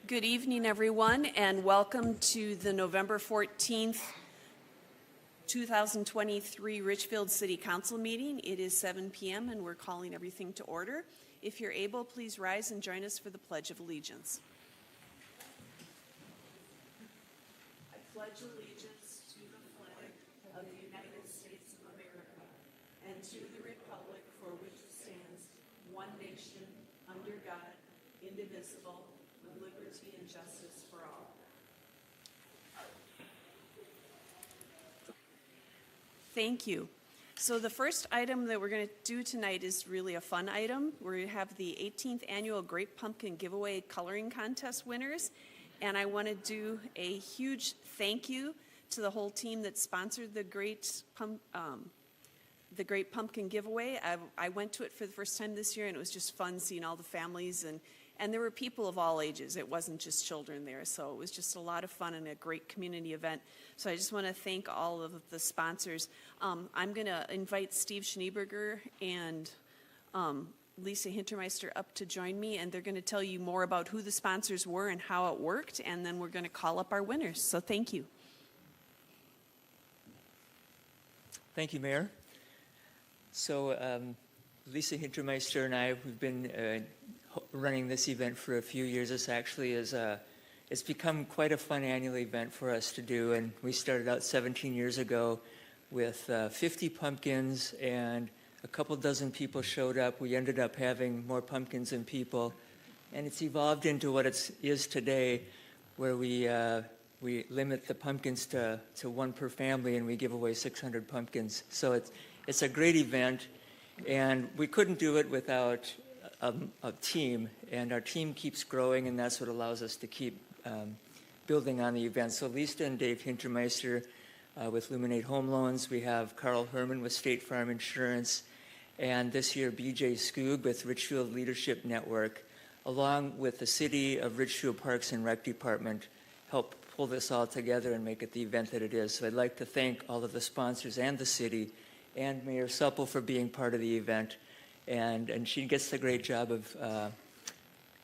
Good evening, everyone, and welcome to the November 14th, 2023 Richfield City Council meeting. It is 7 p.m. and we're calling everything to order. If you're able, please rise and join us for the Pledge of Allegiance. I pledge allegiance to the flag of the United States of America and to the republic for which it stands, one nation, under God, indivisible, with liberty and justice for all. Thank you. So the first item that we're going to do tonight is really a fun item. We're going to have the 18th annual Great Pumpkin Giveaway Coloring Contest winners. And I want to do a huge thank you to the whole team that sponsored the Great Pumpkin Giveaway. I went to it for the first time this year, and it was just fun seeing all the families, and there were people of all ages. It wasn't just children there, so it was just a lot of fun and a great community event. So I just want to thank all of the sponsors. I'm going to invite Steve Schneeberger and Lisa Hintermeister up to join me, and they're going to tell you more about who the sponsors were and how it worked, and then we're going to call up our winners. So thank you. Thank you, Mayor. So Lisa Hintermeister and I, we've been running this event for a few years. This actually is it's become quite a fun annual event for us to do, and we started out 17 years ago with 50 pumpkins, and a couple dozen people showed up. We ended up having more pumpkins than people, and it's evolved into what it is today, where we limit the pumpkins to one per family, and we give away 600 pumpkins. So it's a great event, and we couldn't do it without a team, and our team keeps growing, and that's what allows us to keep building on the event. So Lisa and Dave Hintermeister with Luminate Home Loans. We have Carl Herman with State Farm Insurance, and this year BJ Skoog with Richfield Leadership Network, along with the City of Richfield Parks and Rec Department, help pull this all together and make it the event that it is. So I'd like to thank all of the sponsors and the city and Mayor Supple for being part of the event. And she gets the great job of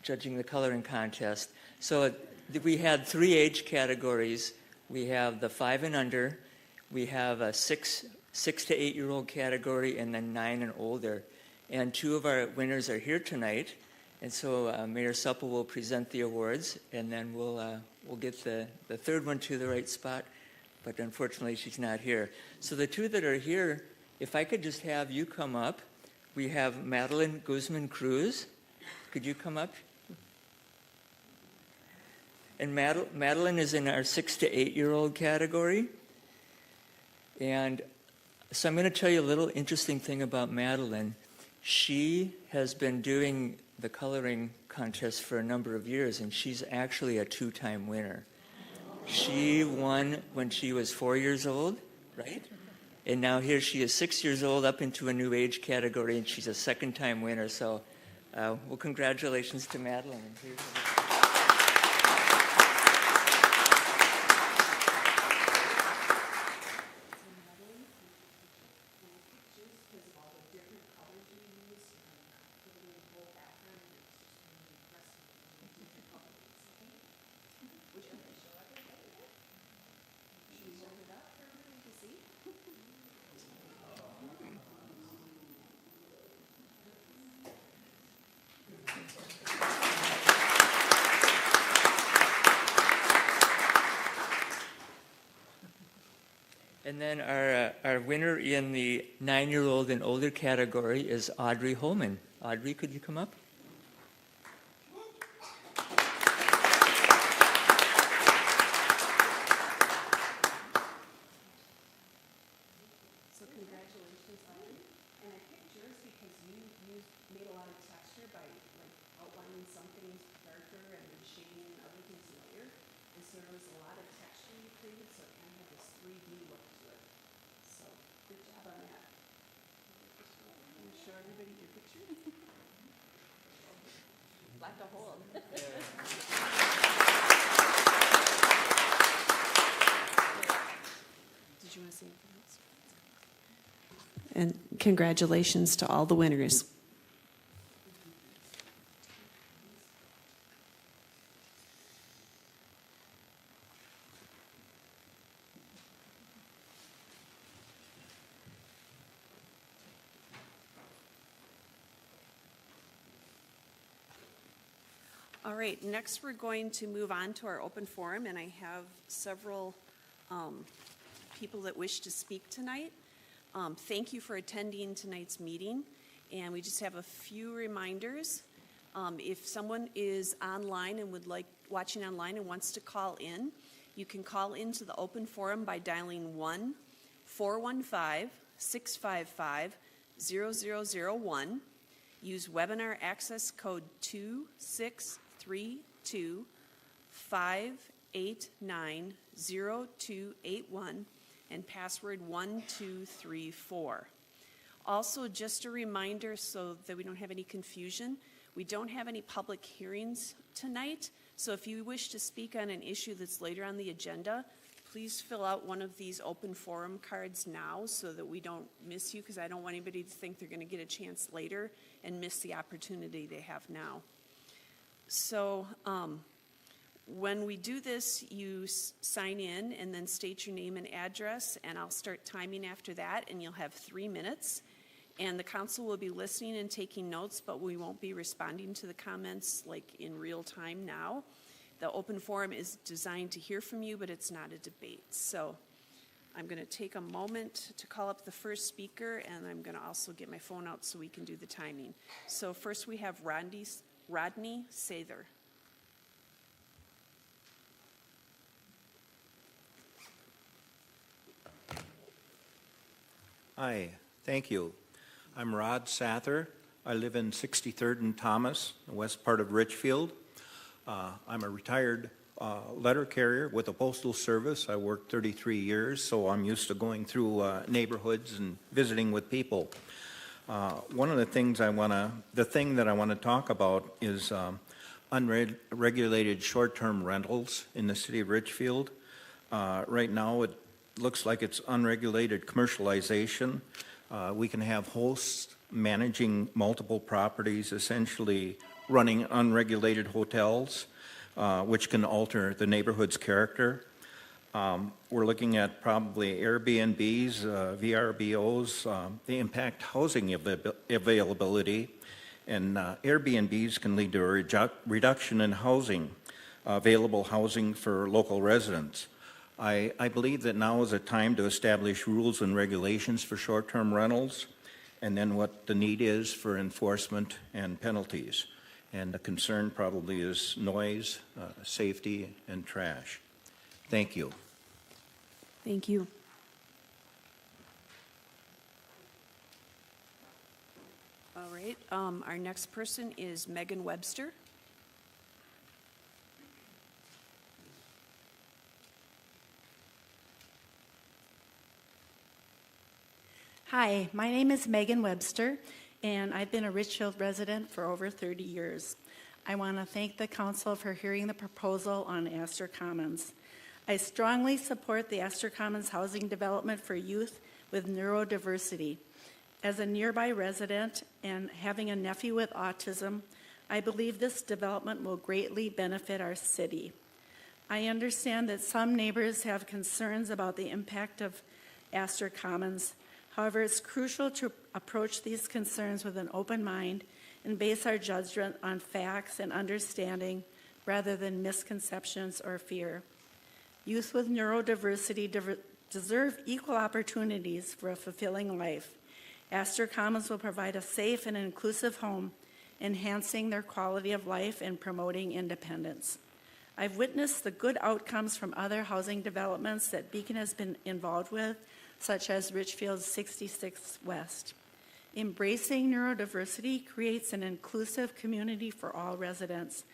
judging the coloring contest. So we had 3 age categories. We have the 5 and under, we have a 6 to 8 year old category, and then 9 and older. And 2 of our winners are here tonight. And so Mayor Supple will present the awards, and then we'll get the third one to the right spot. But unfortunately, she's not here. So the 2 that are here, if I could just have you come up. We have Madeline Guzman Cruz. Could you come up? And Madeline is in our 6 to 8 year old category. And so I'm going to tell you a little interesting thing about Madeline. She has been doing the coloring contest for a number of years, and she's actually a 2-time winner. She won when she was 4 years old, right? And now here she is 6 years old, up into a new age category, and she's a 2nd-time winner. So, well, congratulations to Madeline. And then our winner in the 9-year-old and older category is Audrey Holman. Audrey, could you come up? So congratulations, Audrey. And I picked yours because you made a lot of texture by outlining some things darker and then shading and other things lighter. And so there was a lot of texture you created, so it kind of had this 3D look to it. So good job on that. Can you show everybody your picture? Like a hole. Did you want to say anything else? And congratulations to all the winners. All right, next we're going to move on to our open forum, and I have several people that wish to speak tonight. Thank you for attending tonight's meeting, and we just have a few reminders. If someone is online and watching online and wants to call in, you can call into the open forum by dialing 1-415-655-0001. Use webinar access code 2632-589-0281 and password 1234. Also, just a reminder so that we don't have any confusion, we don't have any public hearings tonight, so if you wish to speak on an issue that's later on the agenda, please fill out one of these open forum cards now so that we don't miss you, because I don't want anybody to think they're going to get a chance later and miss the opportunity they have now. So when we do this, you sign in and then state your name and address, and I'll start timing after that, and you'll have 3 minutes. And the council will be listening and taking notes, but we won't be responding to the comments like in real time now. The open forum is designed to hear from you, but it's not a debate. So I'm going to take a moment to call up the first speaker, and I'm going to also get my phone out so we can do the timing. So first we have Rodney Sather. Hi, thank you. I'm Rod Sather. I live in 63rd and Thomas, the west part of Richfield. I'm a retired letter carrier with the Postal Service. I worked 33 years, so I'm used to going through neighborhoods and visiting with people. One of the things the thing that I want to talk about is unregulated short-term rentals in the city of Richfield. Right now, it looks like it's unregulated commercialization. We can have hosts managing multiple properties, essentially running unregulated hotels, which can alter the neighborhood's character. We're looking at probably Airbnbs, VRBOs. They impact housing availability, and Airbnbs can lead to a reduction in available housing for local residents. I believe that now is a time to establish rules and regulations for short-term rentals, and then what the need is for enforcement and penalties. And the concern probably is noise, safety, and trash. Thank you. Thank you. All right, our next person is Megan Webster. Hi, my name is Megan Webster, and I've been a Richfield resident for over 30 years. I want to thank the council for hearing the proposal on Astor Commons. I strongly support the Astor Commons housing development for youth with neurodiversity. As a nearby resident and having a nephew with autism, I believe this development will greatly benefit our city. I understand that some neighbors have concerns about the impact of Astor Commons. However, it's crucial to approach these concerns with an open mind and base our judgment on facts and understanding rather than misconceptions or fear. Youth with neurodiversity deserve equal opportunities for a fulfilling life. Astor Commons will provide a safe and inclusive home, enhancing their quality of life and promoting independence. I've witnessed the good outcomes from other housing developments that Beacon has been involved with, such as Richfield 66 West. Embracing neurodiversity creates an inclusive community for all residents.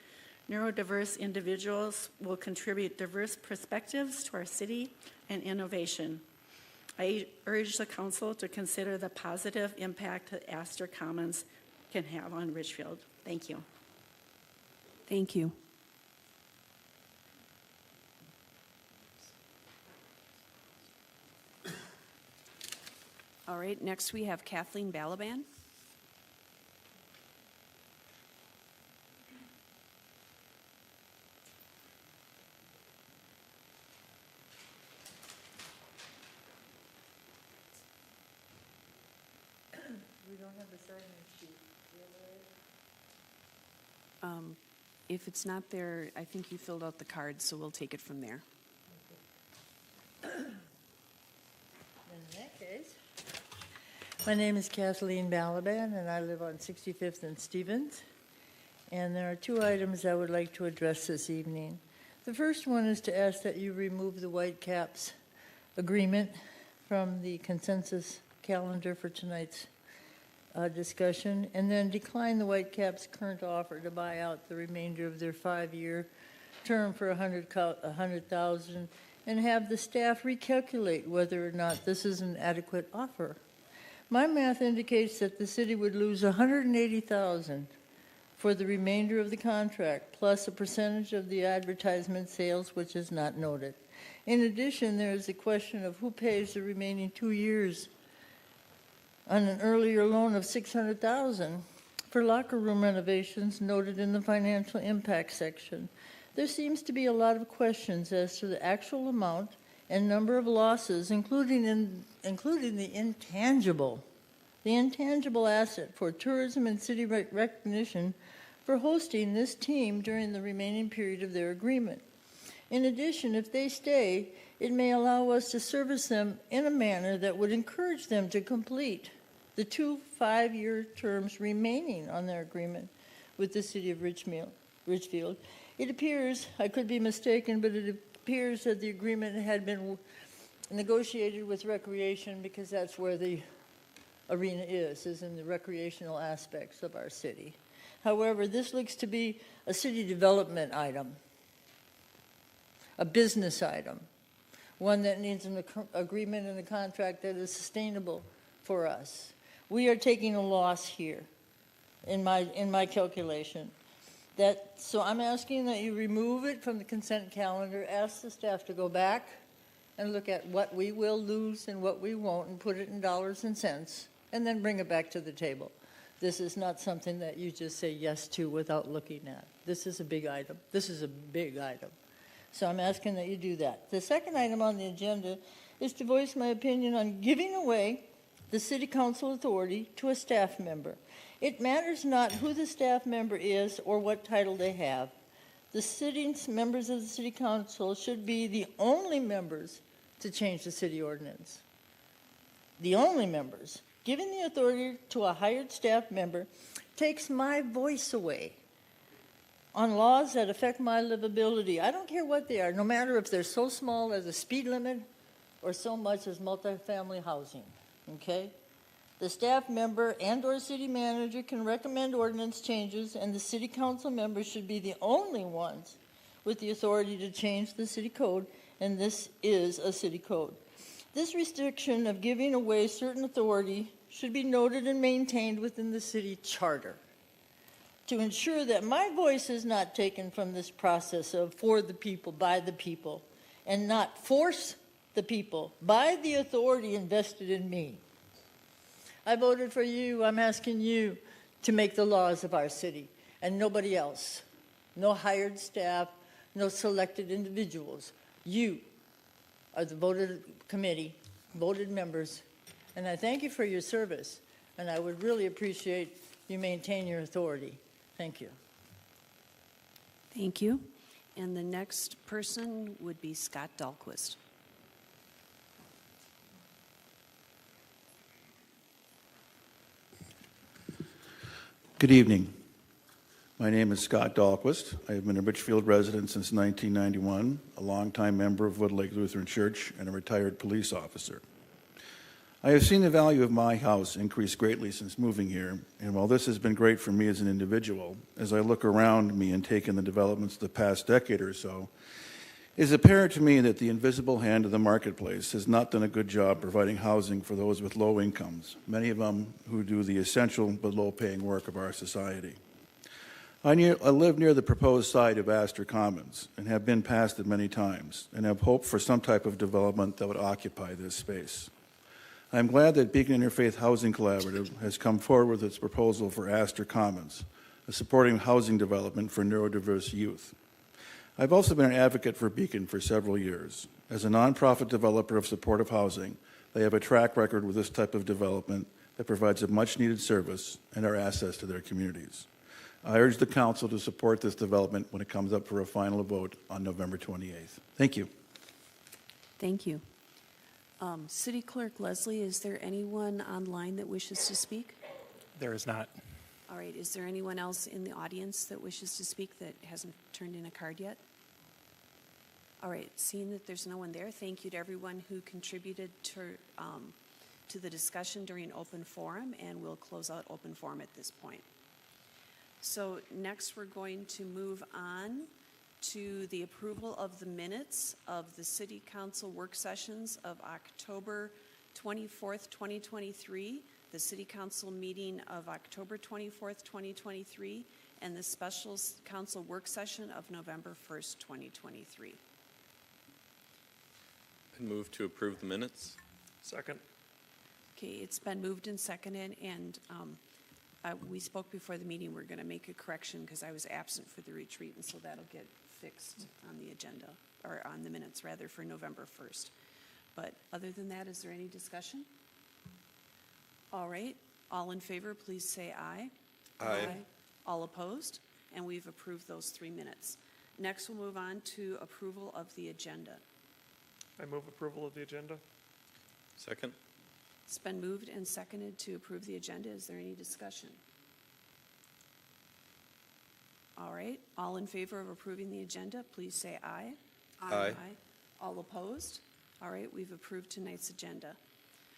Neurodiverse individuals will contribute diverse perspectives to our city and innovation. I urge the council to consider the positive impact that Astor Commons can have on Richfield. Thank you. Thank you. All right, next we have Kathleen Balaban. We don't have the sign-in sheet. If it's not there, I think you filled out the card, so we'll take it from there. In that case, my name is Kathleen Balaban, and I live on 65th and Stevens. And there are two items I would like to address this evening. The first one is to ask that you remove the Whitecaps agreement from the consensus calendar for tonight's discussion, and then decline the Whitecaps' current offer to buy out the remainder of their 5-year term for $100,000, and have the staff recalculate whether or not this is an adequate offer. My math indicates that the city would lose $180,000 for the remainder of the contract, plus a percentage of the advertisement sales, which is not noted. In addition, there is a question of who pays the remaining 2 years on an earlier loan of $600,000 for locker room renovations noted in the financial impact section. There seems to be a lot of questions as to the actual amount and number of losses, including the intangible asset for tourism and city recognition for hosting this team during the remaining period of their agreement. In addition, if they stay, it may allow us to service them in a manner that would encourage them to complete the 2 5-year terms remaining on their agreement with the city of Richfield. It appears, I could be mistaken, but it appears that the agreement had been negotiated with recreation, because that's where the arena is in the recreational aspects of our city. However, this looks to be a city development item, a business item, one that needs an agreement and a contract that is sustainable for us. We are taking a loss here in my calculation. So I'm asking that you remove it from the consent calendar, ask the staff to go back and look at what we will lose and what we won't, and put it in dollars and cents, and then bring it back to the table. This is not something that you just say yes to without looking at. This is a big item. This is a big item. So I'm asking that you do that. The second item on the agenda is to voice my opinion on giving away the city council authority to a staff member. It matters not who the staff member is or what title they have. The sitting members of the city council should be the only members to change the city ordinance. The only members. Giving the authority to a hired staff member takes my voice away on laws that affect my livability. I don't care what they are, no matter if they're so small as a speed limit or so much as multifamily housing, okay? The staff member and/or city manager can recommend ordinance changes, and the city council members should be the only ones with the authority to change the city code, and this is a city code. This restriction of giving away certain authority should be noted and maintained within the city charter to ensure that my voice is not taken from this process of for the people, by the people, and not force the people by the authority invested in me. I voted for you. I'm asking you to make the laws of our city and nobody else. No hired staff, no selected individuals. You are the voted committee, voted members, and I thank you for your service, and I would really appreciate you maintain your authority. Thank you. Thank you. And the next person would be Scott Dahlquist. Good evening. My name is Scott Dahlquist. I have been a Richfield resident since 1991, a longtime member of Woodlake Lutheran Church, and a retired police officer. I have seen the value of my house increase greatly since moving here, and while this has been great for me as an individual, as I look around me and take in the developments of the past decade or so, it is apparent to me that the invisible hand of the marketplace has not done a good job providing housing for those with low incomes, many of them who do the essential but low-paying work of our society. I live near the proposed site of Astor Commons and have been past it many times and have hoped for some type of development that would occupy this space. I am glad that Beacon Interfaith Housing Collaborative has come forward with its proposal for Astor Commons, a supporting housing development for neurodiverse youth. I've also been an advocate for Beacon for several years. As a nonprofit developer of supportive housing, they have a track record with this type of development that provides a much-needed service and are assets to their communities. I urge the council to support this development when it comes up for a final vote on November 28th. Thank you. Thank you. City Clerk Leslie, is there anyone online that wishes to speak? There is not. All right, is there anyone else in the audience that wishes to speak that hasn't turned in a card yet? All right, seeing that there's no one there, thank you to everyone who contributed to the discussion during open forum, and we'll close out open forum at this point. So next we're going to move on to the approval of the minutes of the City Council work sessions of October 24th, 2023, the City Council meeting of October 24th, 2023, and the Special Council work session of November 1st, 2023. I move to approve the minutes. Second. Okay, it's been moved and seconded, and we spoke before the meeting. We're going to make a correction because I was absent for the retreat, and so that'll get fixed on the agenda, or on the minutes rather, for November 1st. But other than that, is there any discussion? All right, all in favor, please say aye. Aye. All opposed? And we've approved those 3 minutes. Next, we'll move on to approval of the agenda. I move approval of the agenda. Second. It's been moved and seconded to approve the agenda. Is there any discussion? All right, all in favor of approving the agenda, please say aye. Aye. All opposed? All right, we've approved tonight's agenda.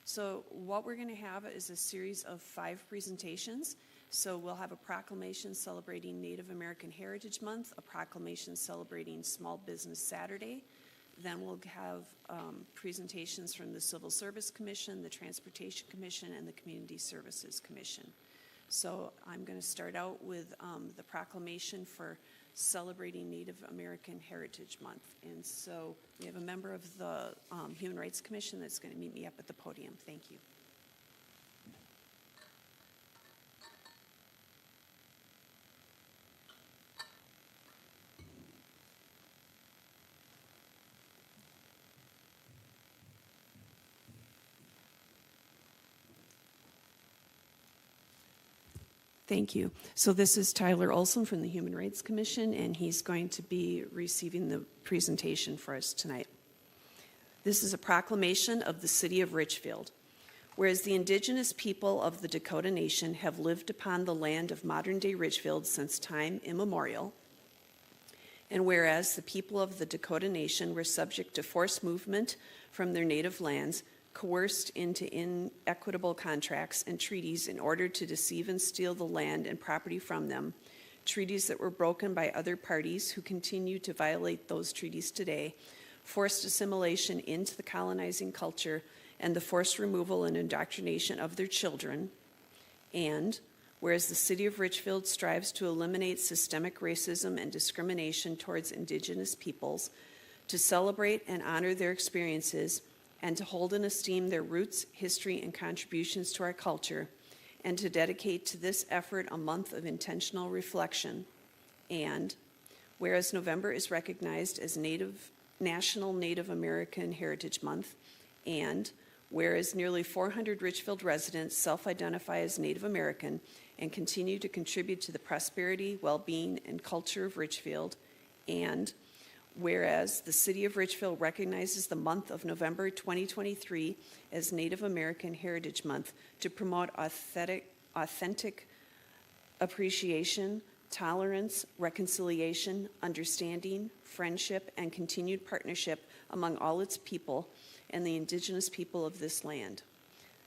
So what we're going to have is a series of 5 presentations. So we'll have a proclamation celebrating Native American Heritage Month, a proclamation celebrating Small Business Saturday. Then we'll have presentations from the Civil Service Commission, the Transportation Commission, and the Community Services Commission. So I'm going to start out with the proclamation for celebrating Native American Heritage Month. And so we have a member of the Human Rights Commission that's going to meet me up at the podium. Thank you. Thank you. So this is Tyler Olson from the Human Rights Commission, and he's going to be receiving the presentation for us tonight. This is a proclamation of the City of Richfield. Whereas the indigenous people of the Dakota Nation have lived upon the land of modern-day Richfield since time immemorial, and whereas the people of the Dakota Nation were subject to forced movement from their native lands, coerced into inequitable contracts and treaties in order to deceive and steal the land and property from them, treaties that were broken by other parties who continue to violate those treaties today, forced assimilation into the colonizing culture, and the forced removal and indoctrination of their children, and whereas the City of Richfield strives to eliminate systemic racism and discrimination towards indigenous peoples, to celebrate and honor their experiences, and to hold in esteem their roots, history, and contributions to our culture, and to dedicate to this effort a month of intentional reflection. And whereas November is recognized as National Native American Heritage Month, and whereas nearly 400 Richfield residents self-identify as Native American and continue to contribute to the prosperity, well-being, and culture of Richfield, and whereas the City of Richfield recognizes the month of November 2023 as Native American Heritage Month to promote authentic appreciation, tolerance, reconciliation, understanding, friendship, and continued partnership among all its people and the indigenous people of this land.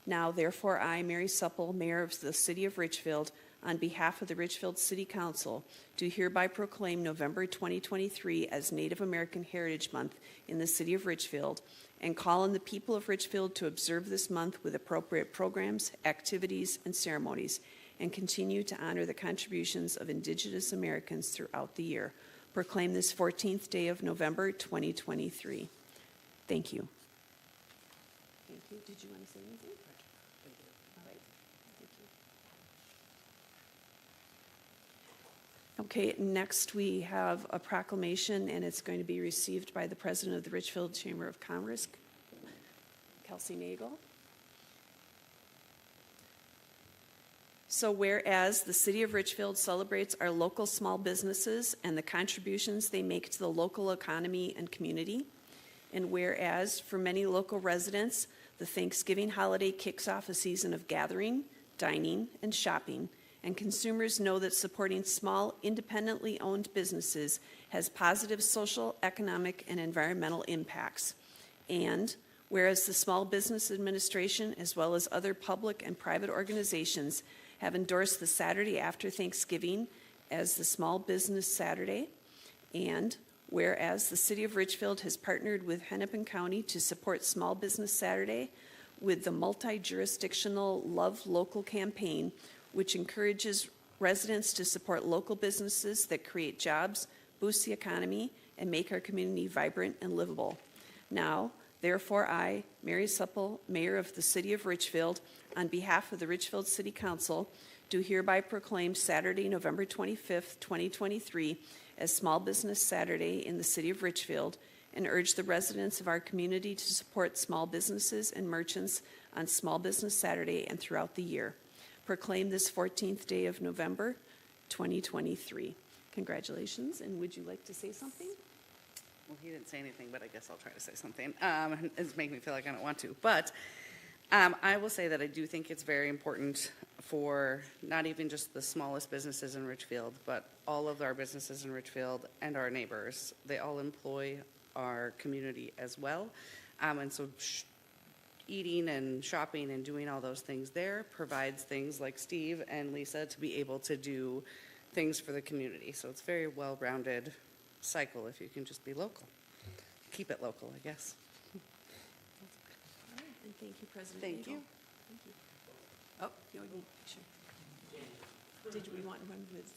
Now, therefore, I, Mary Supple, Mayor of the City of Richfield, on behalf of the Richfield City Council, do hereby proclaim November 2023 as Native American Heritage Month in the City of Richfield, and call on the people of Richfield to observe this month with appropriate programs, activities, and ceremonies, and continue to honor the contributions of Indigenous Americans throughout the year. Proclaim this 14th day of November 2023. Thank you. Thank you. Did you want to say anything? All right. Thank you. Okay, next we have a proclamation, and it's going to be received by the President of the Richfield Chamber of Commerce, Kelsey Nagel. So whereas the City of Richfield celebrates our local small businesses and the contributions they make to the local economy and community, and whereas for many local residents, the Thanksgiving holiday kicks off a season of gathering, dining, and shopping, and consumers know that supporting small, independently owned businesses has positive social, economic, and environmental impacts. And whereas the Small Business Administration, as well as other public and private organizations, have endorsed the Saturday after Thanksgiving as the Small Business Saturday, and whereas the City of Richfield has partnered with Hennepin County to support Small Business Saturday with the multi-jurisdictional Love Local campaign, which encourages residents to support local businesses that create jobs, boost the economy, and make our community vibrant and livable. Now, therefore, I, Mary Supple, Mayor of the City of Richfield, on behalf of the Richfield City Council, do hereby proclaim Saturday, November 25th, 2023, as Small Business Saturday in the City of Richfield, and urge the residents of our community to support small businesses and merchants on Small Business Saturday and throughout the year. Proclaim this 14th day of November, 2023. Congratulations, and would you like to say something? Well, he didn't say anything, but I guess I'll try to say something. It's making me feel like I don't want to. But I will say that I do think it's very important for not even just the smallest businesses in Richfield, but all of our businesses in Richfield and our neighbors. They all employ our community as well. And so eating and shopping and doing all those things there provides things like Steve and Lisa to be able to do things for the community. So it's very well-rounded cycle if you can just be local. Keep it local, I guess. All right, and thank you, President Thank Eagle. you. Thank you. Oh, you want a picture? Did we want one with?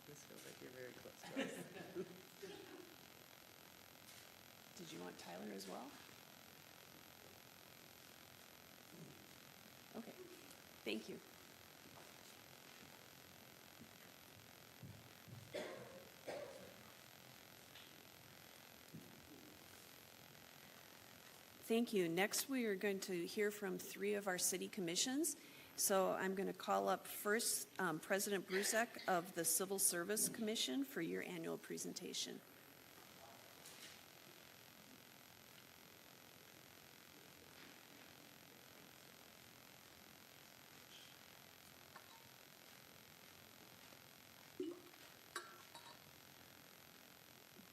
This feels like you're very close to us. Did you want Tyler as well? Okay, thank you. Thank you. Next, we are going to hear from 3 of our city commissions. So I'm going to call up first President Bruzek of the Civil Service Commission for your annual presentation.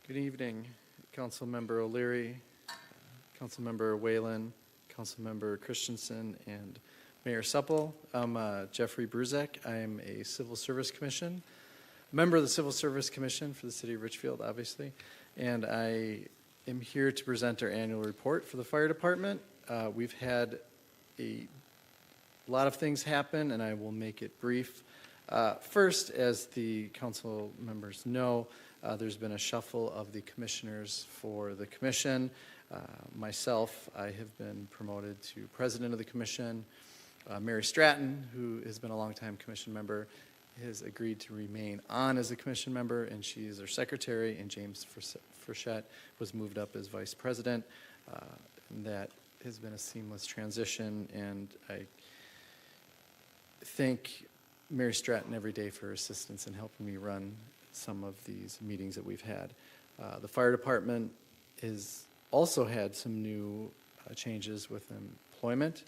Good evening, Councilmember O'Leary, Councilmember Whalen, Councilmember Christensen, and Mayor Supple. I'm Jeffrey Bruzek. I'm a Civil Service Commission, member of the Civil Service Commission for the City of Richfield, obviously, and I am here to present our annual report for the fire department. We've had a lot of things happen, and I will make it brief. First, as the council members know, there's been a shuffle of the commissioners for the commission. Myself, I have been promoted to president of the commission. Mary Stratton, who has been a longtime commission member, has agreed to remain on as a commission member, and she is our secretary, and James Frechette was moved up as vice president. And that has been a seamless transition, and I thank Mary Stratton every day for her assistance in helping me run some of these meetings that we've had. The fire department has also had some new changes with employment.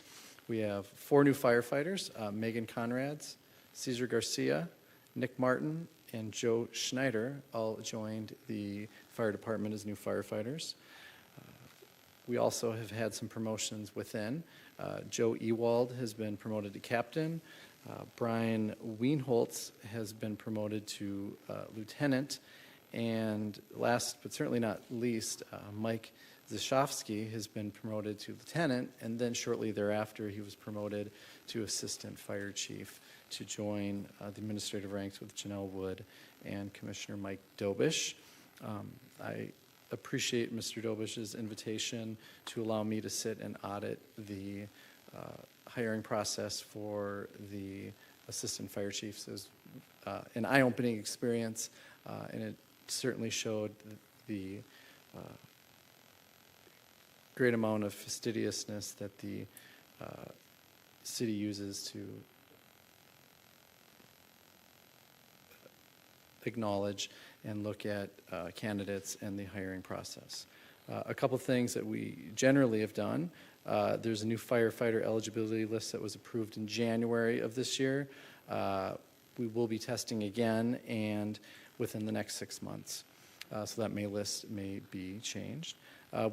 We have 4 new firefighters, Megan Conrads, Cesar Garcia, Nick Martin, and Joe Schneider all joined the fire department as new firefighters. We also have had some promotions within. Joe Ewald has been promoted to captain. Brian Wienholtz has been promoted to lieutenant. And last but certainly not least, Mike Zashofsky has been promoted to lieutenant, and then shortly thereafter he was promoted to assistant fire chief to join the administrative ranks with Janelle Wood and Commissioner Mike Dobish. I appreciate Mr. Dobish's invitation to allow me to sit and audit the hiring process for the assistant fire chiefs. It was an eye-opening experience, and it certainly showed the great amount of fastidiousness that the city uses to acknowledge and look at candidates and the hiring process. A couple things that we generally have done. There's a new firefighter eligibility list that was approved in January of this year. We will be testing again and within the next 6 months. So that list may be changed.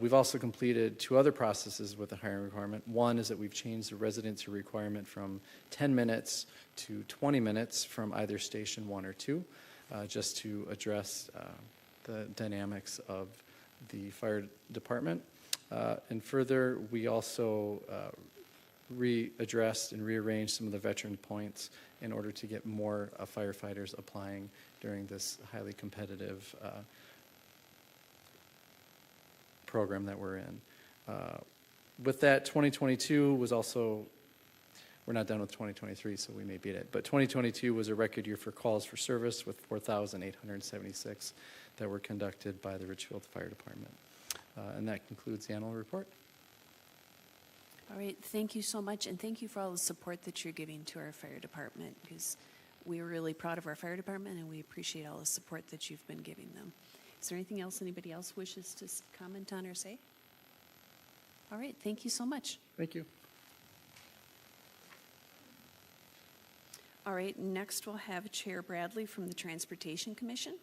We've also completed 2 other processes with the hiring requirement. One is that we've changed the residency requirement from 10 minutes to 20 minutes from either station 1 or 2, just to address the dynamics of the fire department. And further, we also readdressed and rearranged some of the veteran points in order to get more firefighters applying during this highly competitive program that we're in. With that, 2022 was also, we're not done with 2023, so we may beat it, but 2022 was a record year for calls for service with 4,876 that were conducted by the Richfield Fire Department. And that concludes the annual report. All right, thank you so much, and thank you for all the support that you're giving to our fire department, because we're really proud of our fire department, and we appreciate all the support that you've been giving them. Is there anything else anybody else wishes to comment on or say? All right, thank you so much. Thank you. All right, next we'll have Chair Bradley from the Transportation Commission.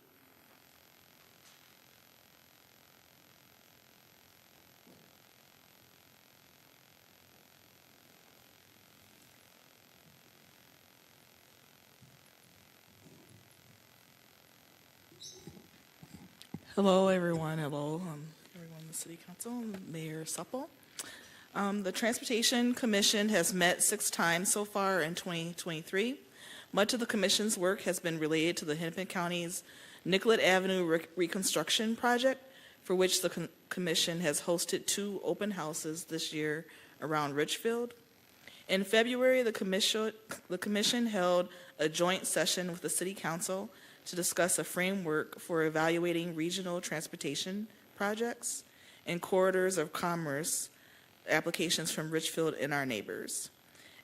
Hello, everyone. Hello, everyone in the City Council, Mayor Supple. The Transportation Commission has met 6 times so far in 2023. Much of the Commission's work has been related to the Hennepin County's Nicollet Avenue Reconstruction Project, for which the Commission has hosted 2 open houses this year around Richfield. In February, the Commission held a joint session with the City Council to discuss a framework for evaluating regional transportation projects and corridors of commerce applications from Richfield and our neighbors.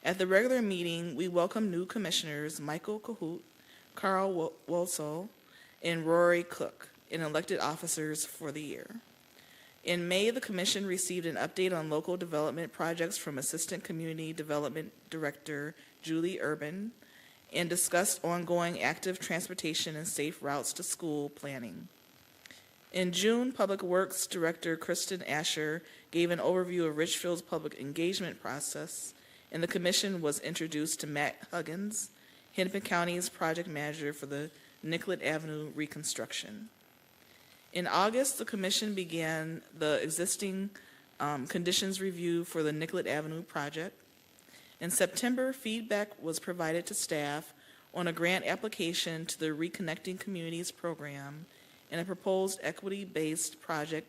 At the regular meeting, we welcomed new commissioners Michael Cahoot, Carl Wolsel, and Rory Cook, and elected officers for the year. In May, the Commission received an update on local development projects from Assistant Community Development Director Julie Urban, and discussed ongoing active transportation and safe routes to school planning. In June, Public Works Director Kristen Asher gave an overview of Richfield's public engagement process, and the Commission was introduced to Matt Huggins, Hennepin County's project manager for the Nicollet Avenue reconstruction. In August, the Commission began the existing conditions review for the Nicollet Avenue project. In September, feedback was provided to staff on a grant application to the Reconnecting Communities program and a proposed equity-based project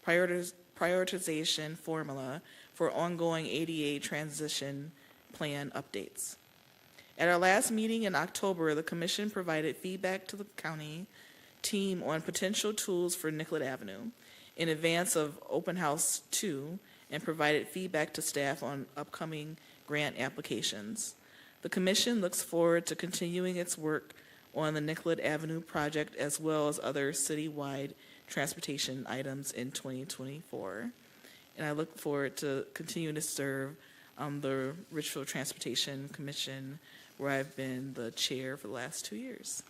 prioritization formula for ongoing ADA transition plan updates. At our last meeting in October, the Commission provided feedback to the county team on potential tools for Nicollet Avenue in advance of Open House 2 and provided feedback to staff on upcoming grant applications. The Commission looks forward to continuing its work on the Nicollet Avenue project as well as other citywide transportation items in 2024. And I look forward to continuing to serve the Richfield Transportation Commission, where I've been the chair for the last 2 years.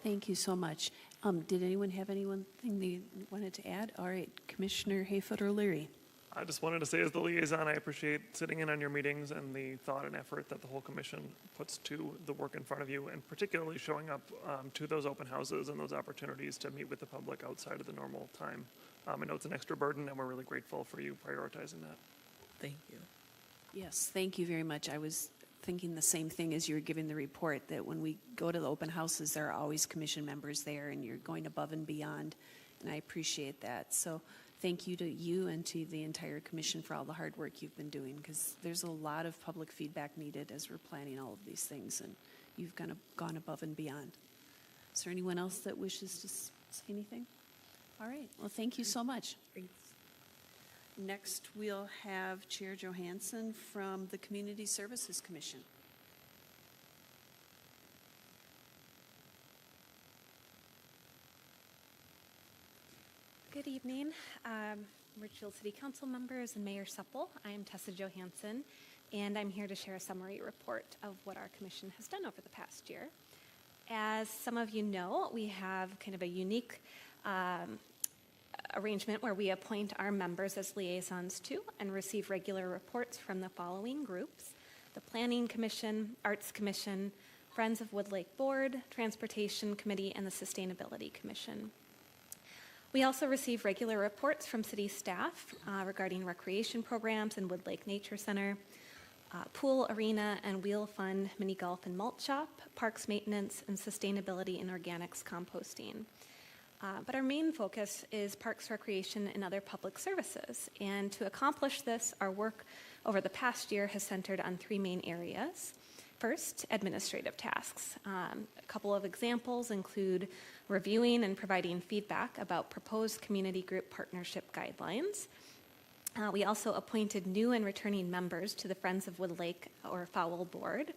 Thank you so much. Did anyone have anything they wanted to add? All right, Commissioner Hayfoot O'Leary. I just wanted to say, as the liaison, I appreciate sitting in on your meetings and the thought and effort that the whole commission puts to the work in front of you, and particularly showing up to those open houses and those opportunities to meet with the public outside of the normal time. I know it's an extra burden, and we're really grateful for you prioritizing that. Thank you. Yes, thank you very much. I was thinking the same thing as you were giving the report, that when we go to the open houses, there are always commission members there, and you're going above and beyond, and I appreciate that. So thank you to you and to the entire commission for all the hard work you've been doing, because there's a lot of public feedback needed as we're planning all of these things, and you've kind of gone above and beyond. Is there anyone else that wishes to say anything? All right, well, thank you so much. Next, we'll have Chair Johansson from the Community Services Commission. Good evening, Richfield City Council members and Mayor Supple. I am Tessa Johansson, and I'm here to share a summary report of what our commission has done over the past year. As some of you know, we have kind of a unique arrangement where we appoint our members as liaisons to and receive regular reports from the following groups: the Planning Commission, Arts Commission, Friends of Wood Lake Board, Transportation Committee, and the Sustainability Commission. We also receive regular reports from city staff regarding recreation programs in Wood Lake Nature Center, pool, arena, and wheel fun, mini golf and malt shop, parks maintenance, and sustainability and organics composting. But our main focus is parks, recreation, and other public services. And to accomplish this, our work over the past year has centered on three main areas. First, administrative tasks. A couple of examples include reviewing and providing feedback about proposed community group partnership guidelines. We also appointed new and returning members to the Friends of Wood Lake or Fowl Board.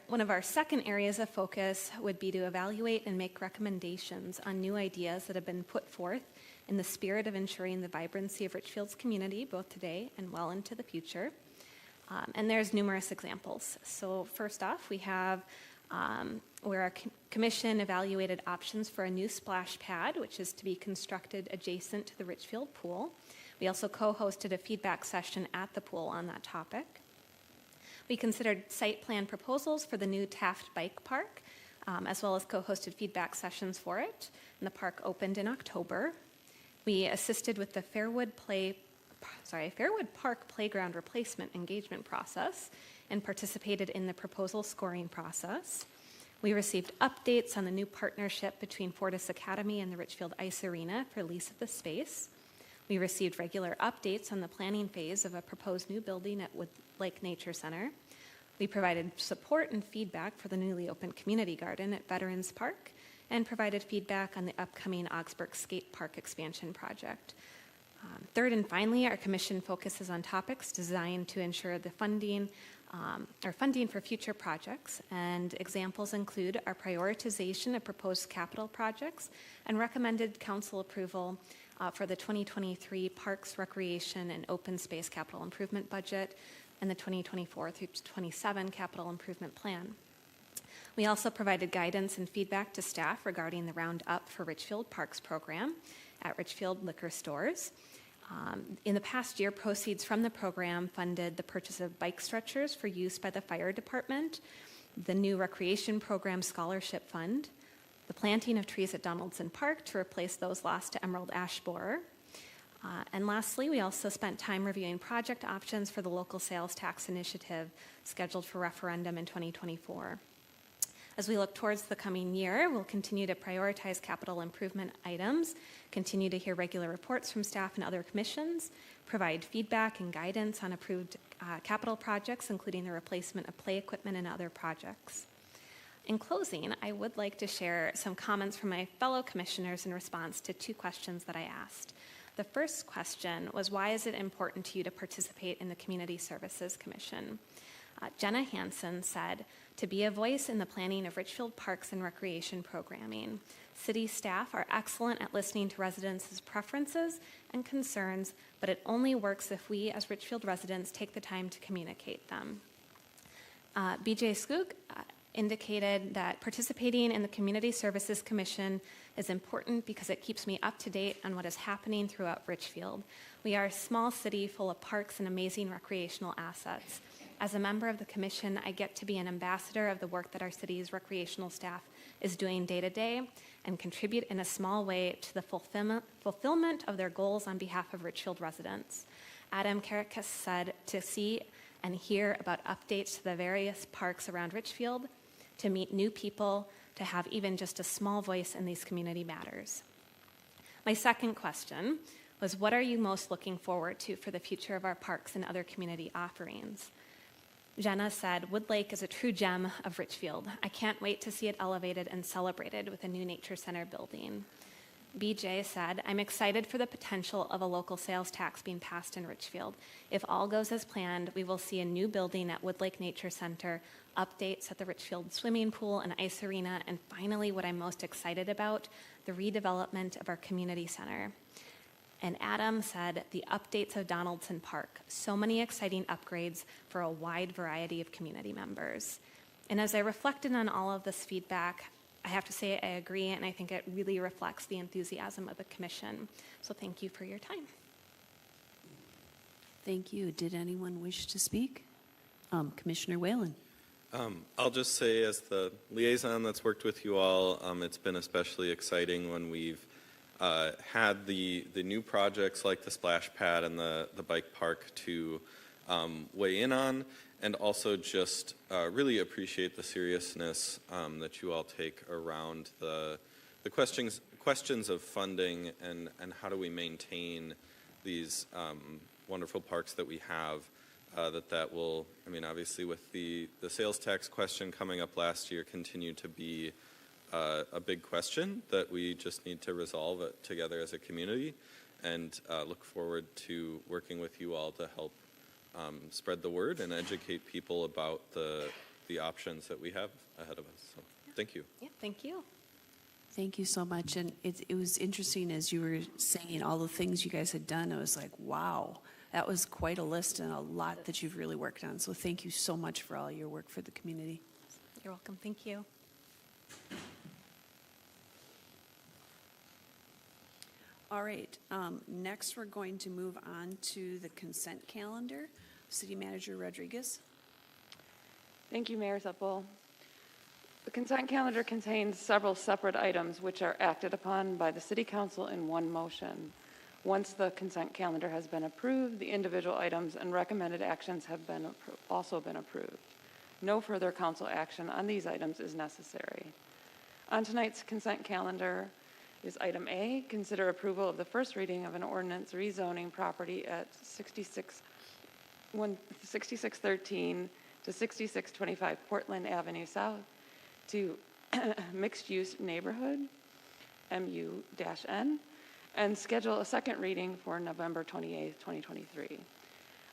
One of our second areas of focus would be to evaluate and make recommendations on new ideas that have been put forth in the spirit of ensuring the vibrancy of Richfield's community, both today and well into the future. And there's numerous examples. So first off, we have where our commission evaluated options for a new splash pad, which is to be constructed adjacent to the Richfield pool. We also co-hosted a feedback session at the pool on that topic. We considered site plan proposals for the new Taft Bike Park, as well as co-hosted feedback sessions for it. And the park opened in October. We assisted with the Fairwood Park Playground Replacement Engagement process and participated in the proposal scoring process. We received updates on the new partnership between Fortis Academy and the Richfield Ice Arena for lease of the space. We received regular updates on the planning phase of a proposed new building at Wood Lake Nature Center. We provided support and feedback for the newly opened community garden at Veterans Park and provided feedback on the upcoming Augsburg Skate Park expansion project. Third and finally, our commission focuses on topics designed to ensure the funding for future projects, and examples include our prioritization of proposed capital projects and recommended council approval for the 2023 Parks, Recreation, and Open Space Capital Improvement Budget and the 2024 through 27 Capital Improvement Plan. We also provided guidance and feedback to staff regarding the Roundup for Richfield Parks program at Richfield liquor stores. In the past year, proceeds from the program funded the purchase of bike stretchers for use by the fire department, the new recreation program scholarship fund, the planting of trees at Donaldson Park to replace those lost to emerald ash borer. And lastly, we also spent time reviewing project options for the local sales tax initiative scheduled for referendum in 2024. As we look towards the coming year, we'll continue to prioritize capital improvement items, continue to hear regular reports from staff and other commissions, provide feedback and guidance on approved capital projects, including the replacement of play equipment and other projects. In closing, I would like to share some comments from my fellow commissioners in response to two questions that I asked. The first question was, why is it important to you to participate in the Community Services Commission? Jenna Hansen said, to be a voice in the planning of Richfield Parks and Recreation programming. City staff are excellent at listening to residents' preferences and concerns, but it only works if we as Richfield residents take the time to communicate them. BJ Skoog indicated that participating in the Community Services Commission is important because it keeps me up to date on what is happening throughout Richfield. We are a small city full of parks and amazing recreational assets. As a member of the commission, I get to be an ambassador of the work that our city's recreational staff is doing day to day and contribute in a small way to the fulfillment of their goals on behalf of Richfield residents. Adam Karakas said to see and hear about updates to the various parks around Richfield, to meet new people, to have even just a small voice in these community matters. My second question was, what are you most looking forward to for the future of our parks and other community offerings? Jenna said, Wood Lake is a true gem of Richfield. I can't wait to see it elevated and celebrated with a new Nature Center building. BJ said, I'm excited for the potential of a local sales tax being passed in Richfield. If all goes as planned, we will see a new building at Woodlake Nature Center, updates at the Richfield swimming pool and ice arena, and finally, what I'm most excited about, the redevelopment of our community center. And Adam said, the updates of Donaldson Park. So many exciting upgrades for a wide variety of community members. And as I reflected on all of this feedback, I have to say I agree, and I think it really reflects the enthusiasm of the commission. So thank you for your time. Thank you. Did anyone wish to speak? Commissioner Whalen. I'll just say, as the liaison that's worked with you all, it's been especially exciting when we've had the new projects like the splash pad and the bike park to weigh in on, and also just really appreciate the seriousness that you all take around the questions of funding and how do we maintain these wonderful parks that we have. That will, I mean, obviously with the sales tax question coming up last year, continue to be a big question that we just need to resolve it together as a community, and look forward to working with you all to help spread the word and educate people about the options that we have ahead of us. So, thank you. Yeah, thank you. Thank you so much. And it was interesting as you were saying all the things you guys had done. I was like, wow, that was quite a list and a lot that you've really worked on. So thank you so much for all your work for the community. You're welcome. Thank you. All right. Next, we're going to move on to the consent calendar. City Manager Rodriguez. Thank you, Mayor Supple. The consent calendar contains several separate items which are acted upon by the City Council in one motion. Once the consent calendar has been approved, the individual items and recommended actions have also been approved. No further council action on these items is necessary. On tonight's consent calendar is item A, consider approval of the first reading of an ordinance rezoning property at 6613 to 6625 Portland Avenue South to mixed-use neighborhood, MU-N, and schedule a second reading for November 28, 2023.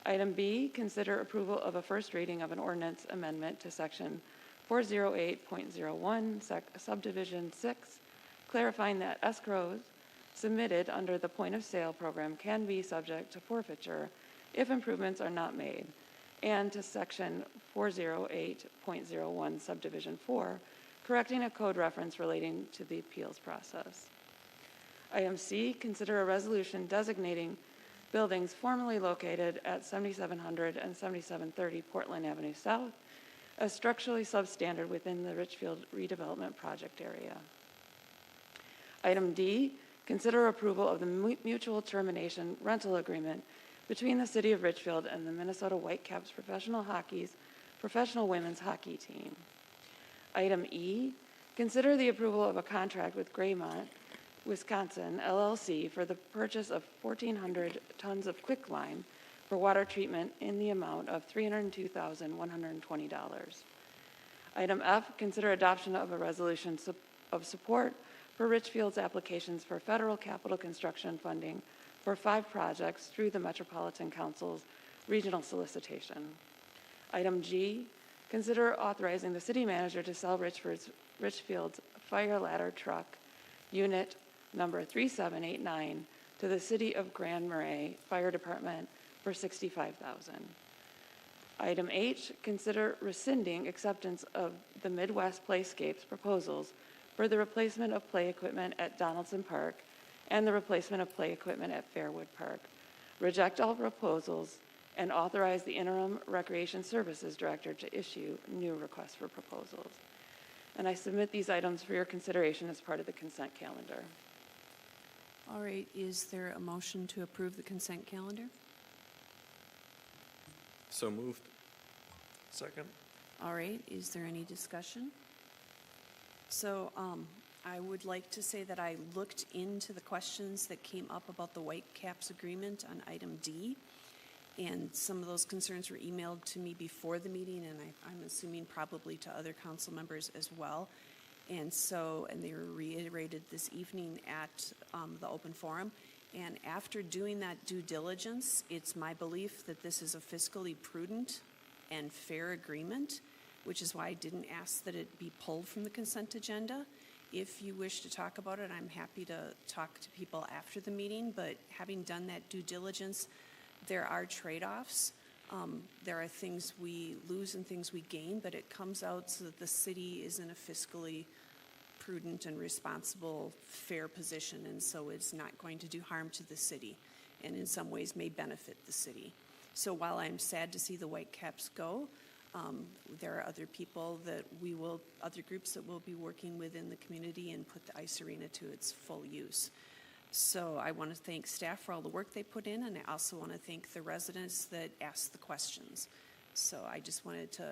Item B, consider approval of a first reading of an ordinance amendment to section 408.01, subdivision 6, clarifying that escrows submitted under the point of sale program can be subject to forfeiture if improvements are not made, and to section 408.01 subdivision 4, correcting a code reference relating to the appeals process. Item C, consider a resolution designating buildings formerly located at 7700 and 7730 Portland Avenue South as structurally substandard within the Richfield redevelopment project area. Item D, consider approval of the mutual termination rental agreement between the City of Richfield and the Minnesota Whitecaps professional women's hockey team. Item E, consider the approval of a contract with Graymont, Wisconsin, LLC for the purchase of 1,400 tons of quicklime for water treatment in the amount of $302,120. Item F, consider adoption of a resolution of support for Richfield's applications for federal capital construction funding for 5 projects through the Metropolitan Council's regional solicitation. Item G, consider authorizing the city manager to sell Richfield's fire ladder truck, unit number 3789, to the City of Grand Marais Fire Department for $65,000. Item H, consider rescinding acceptance of the Midwest Playscapes proposals for the replacement of play equipment at Donaldson Park and the replacement of play equipment at Fairwood Park. Reject all proposals and authorize the interim Recreation Services Director to issue new requests for proposals. And I submit these items for your consideration as part of the consent calendar. All right, is there a motion to approve the consent calendar? So moved. Second. All right, is there any discussion? So I would like to say that I looked into the questions that came up about the Whitecaps agreement on item D, and some of those concerns were emailed to me before the meeting, and I'm assuming probably to other council members as well. And they were reiterated this evening at the open forum. And after doing that due diligence, it's my belief that this is a fiscally prudent and fair agreement, which is why I didn't ask that it be pulled from the consent agenda. If you wish to talk about it, I'm happy to talk to people after the meeting, but having done that due diligence, there are trade-offs. There are things we lose and things we gain, but it comes out so that the city is in a fiscally prudent and responsible, fair position, and so it's not going to do harm to the city, and in some ways may benefit the city. So while I'm sad to see the Whitecaps go, there are other people that other groups that will be working within the community and put the ice arena to its full use. So I want to thank staff for all the work they put in, and I also want to thank the residents that asked the questions. So I just wanted to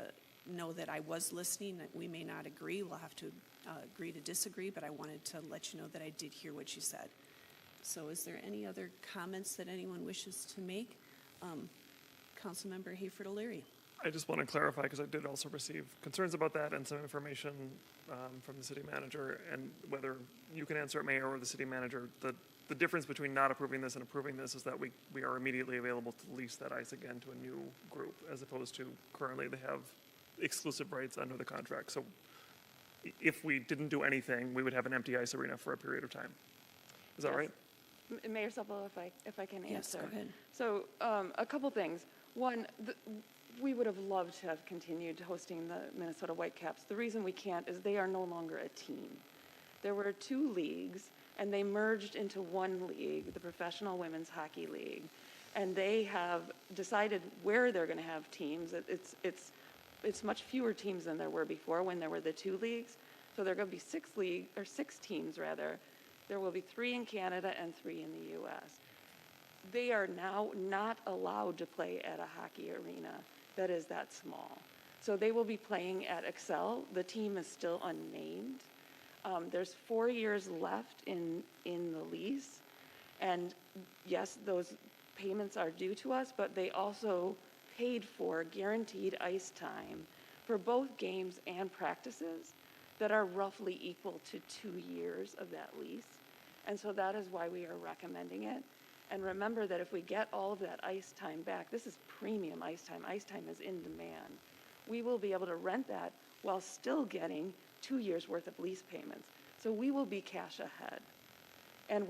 know that I was listening. We may not agree. We'll have to agree to disagree, but I wanted to let you know that I did hear what you said. So is there any other comments that anyone wishes to make? Councilmember Hayford O'Leary. I just want to clarify, because I did also receive concerns about that and some information from the city manager, and whether you can answer it, Mayor, or the city manager. The difference between not approving this and approving this is that we are immediately available to lease that ice again to a new group, as opposed to currently they have exclusive rights under the contract. So if we didn't do anything, we would have an empty ice arena for a period of time. Is that right? Mayor Supple, if I can answer. Yes, go ahead. So a couple things. One, we would have loved to have continued hosting the Minnesota Whitecaps. The reason we can't is they are no longer a team. There were 2 leagues, and they merged into one league, the Professional Women's Hockey League. And they have decided where they're going to have teams. It's much fewer teams than there were before when there were the 2 leagues. So there are going to be 6 teams rather. There will be 3 in Canada and 3 in the U.S. They are now not allowed to play at a hockey arena that is that small. So they will be playing at Excel. The team is still unnamed. There's 4 years left in the lease. And yes, those payments are due to us, but they also paid for guaranteed ice time for both games and practices that are roughly equal to 2 years of that lease. And so that is why we are recommending it. And remember that if we get all of that ice time back, this is premium ice time. Ice time is in demand. We will be able to rent that while still getting 2 years worth of lease payments. So we will be cash ahead. And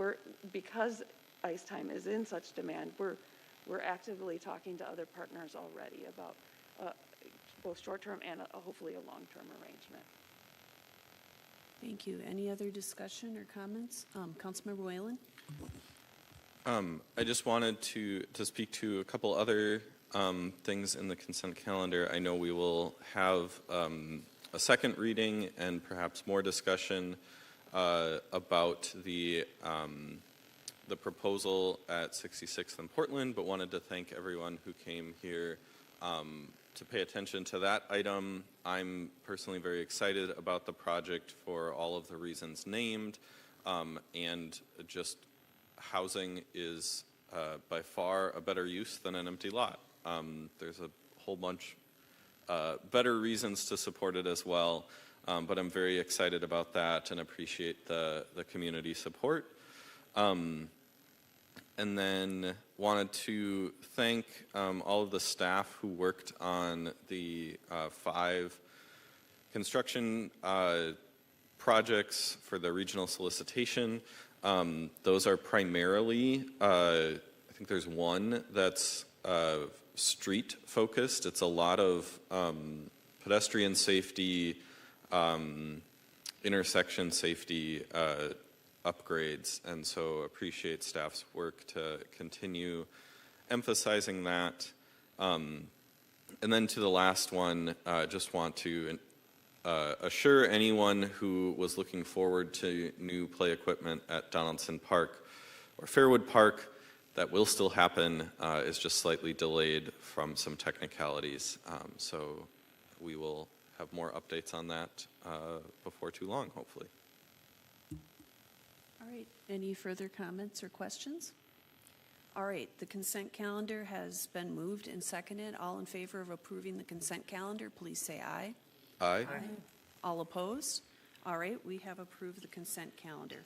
because ice time is in such demand, we're actively talking to other partners already about both short-term and hopefully a long-term arrangement. Thank you. Any other discussion or comments? Councilmember Whalen? I just wanted to speak to a couple other things in the consent calendar. I know we will have a second reading and perhaps more discussion about the proposal at 66th and Portland, but wanted to thank everyone who came here to pay attention to that item. I'm personally very excited about the project for all of the reasons named, and just housing is by far a better use than an empty lot. There's a whole bunch better reasons to support it as well, but I'm very excited about that and appreciate the community support. And then wanted to thank all of the staff who worked on the 5 construction projects for the regional solicitation. Those are primarily, I think there's one that's street focused. It's a lot of pedestrian safety, intersection safety upgrades, and so appreciate staff's work to continue emphasizing that. And then to the last one, just want to assure anyone who was looking forward to new play equipment at Donaldson Park or Fairwood Park, that will still happen, is just slightly delayed from some technicalities. So we will have more updates on that before too long, hopefully. All right, any further comments or questions? All right, the consent calendar has been moved and seconded. All in favor of approving the consent calendar, please say aye. Aye. All opposed? All right, we have approved the consent calendar.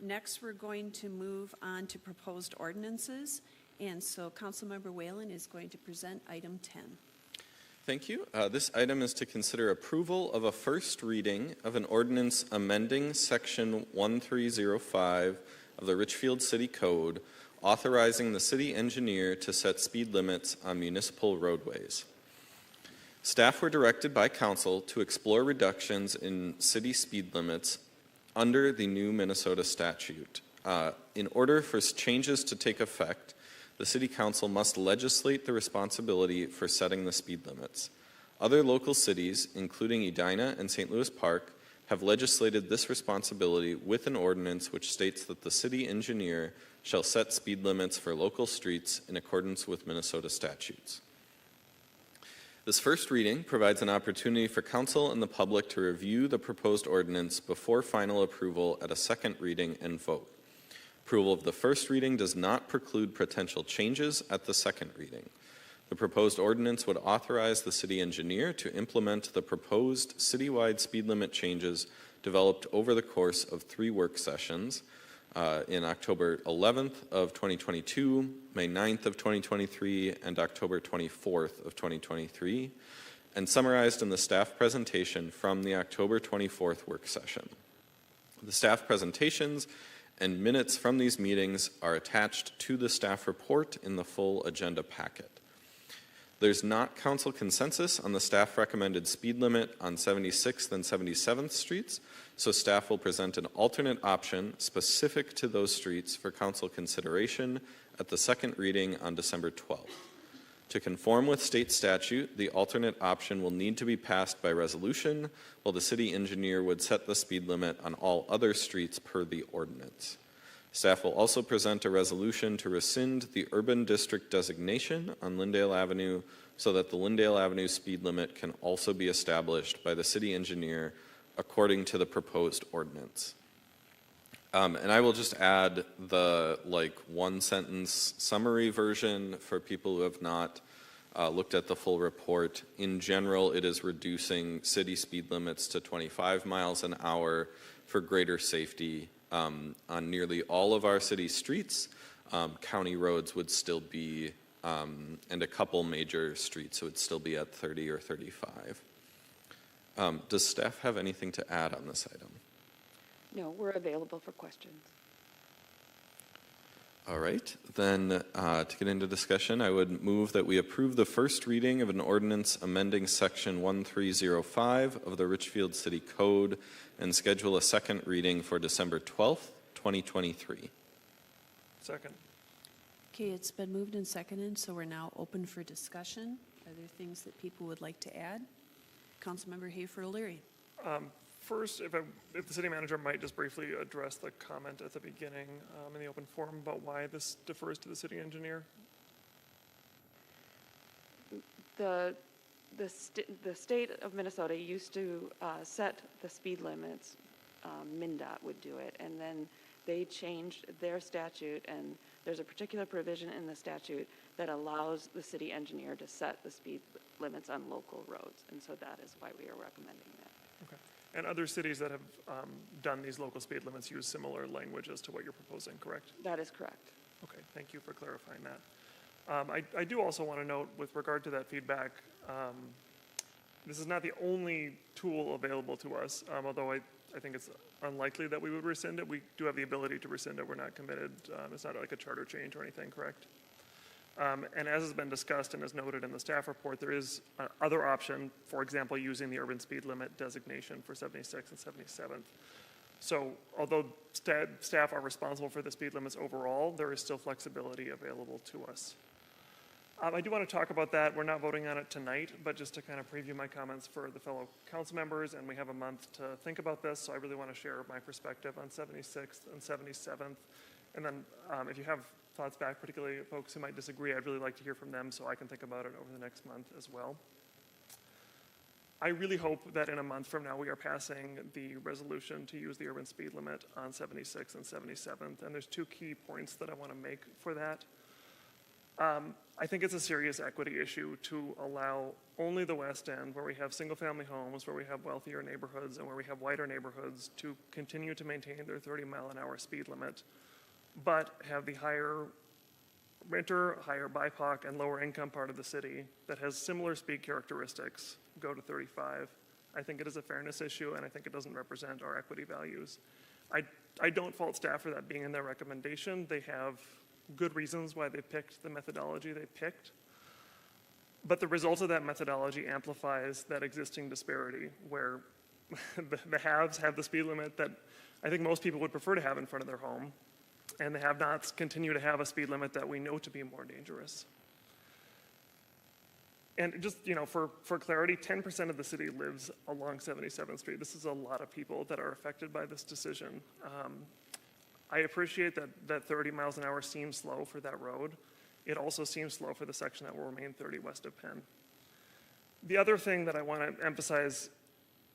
Next, we're going to move on to proposed ordinances. And so Councilmember Whalen is going to present item 10. Thank you. This item is to consider approval of a first reading of an ordinance amending Section 1305 of the Richfield City Code, authorizing the city engineer to set speed limits on municipal roadways. Staff were directed by council to explore reductions in city speed limits under the new Minnesota statute. In order for changes to take effect, the City Council must legislate the responsibility for setting the speed limits. Other local cities, including Edina and St. Louis Park, have legislated this responsibility with an ordinance which states that the city engineer shall set speed limits for local streets in accordance with Minnesota statutes. This first reading provides an opportunity for council and the public to review the proposed ordinance before final approval at a second reading and vote. Approval of the first reading does not preclude potential changes at the second reading. The proposed ordinance would authorize the city engineer to implement the proposed citywide speed limit changes developed over the course of 3 work sessions in October 11th of 2022, May 9th of 2023, and October 24th of 2023, and summarized in the staff presentation from the October 24th work session. The staff presentations and minutes from these meetings are attached to the staff report in the full agenda packet. There's not council consensus on the staff recommended speed limit on 76th and 77th streets, so staff will present an alternate option specific to those streets for council consideration at the second reading on December 12th. To conform with state statute, the alternate option will need to be passed by resolution, while the city engineer would set the speed limit on all other streets per the ordinance. Staff will also present a resolution to rescind the urban district designation on Lyndale Avenue so that the Lyndale Avenue speed limit can also be established by the city engineer according to the proposed ordinance. And I will just add the one sentence summary version for people who have not looked at the full report. In general, it is reducing city speed limits to 25 miles an hour for greater safety on nearly all of our city streets. County roads would still be, and a couple major streets would still be at 30 or 35. Does staff have anything to add on this item? No, we're available for questions. All right, then to get into discussion, I would move that we approve the first reading of an ordinance amending Section 1305 of the Richfield City Code and schedule a second reading for December 12th, 2023. Second. Okay, it's been moved and seconded, so we're now open for discussion. Are there things that people would like to add? Councilmember Hayford O'Leary. First, if the city manager might just briefly address the comment at the beginning in the open forum about why this defers to the city engineer. The state of Minnesota used to set the speed limits. MnDOT would do it, and then they changed their statute, and there's a particular provision in the statute that allows the city engineer to set the speed limits on local roads, and so that is why we are recommending that. Okay. And other cities that have done these local speed limits use similar language as to what you're proposing, correct? That is correct. Okay, thank you for clarifying that. I do also want to note with regard to that feedback, this is not the only tool available to us, although I think it's unlikely that we would rescind it. We do have the ability to rescind it. We're not committed. It's not like a charter change or anything, correct? And as has been discussed and as noted in the staff report, there is other option, for example, using the urban speed limit designation for 76th and 77th. So although staff are responsible for the speed limits overall, there is still flexibility available to us. I do want to talk about that. We're not voting on it tonight, but just to kind of preview my comments for the fellow council members, and we have a month to think about this, so I really want to share my perspective on 76th and 77th. And then if you have thoughts back, particularly folks who might disagree, I'd really like to hear from them so I can think about it over the next month as well. I really hope that in a month from now we are passing the resolution to use the urban speed limit on 76th and 77th, and there's 2 key points that I want to make for that. I think it's a serious equity issue to allow only the West End, where we have single-family homes, where we have wealthier neighborhoods, and where we have wider neighborhoods, to continue to maintain their 30-mile-an-hour speed limit, but have the higher renter, higher BIPOC, and lower income part of the city that has similar speed characteristics go to 35. I think it is a fairness issue, and I think it doesn't represent our equity values. I don't fault staff for that being in their recommendation. They have good reasons why they picked the methodology they picked. But the result of that methodology amplifies that existing disparity where the haves have the speed limit that I think most people would prefer to have in front of their home, and the have-nots continue to have a speed limit that we know to be more dangerous. And just, for clarity, 10% of the city lives along 77th Street. This is a lot of people that are affected by this decision. I appreciate that 30 miles an hour seems slow for that road. It also seems slow for the section that will remain 30 west of Penn. The other thing that I want to emphasize,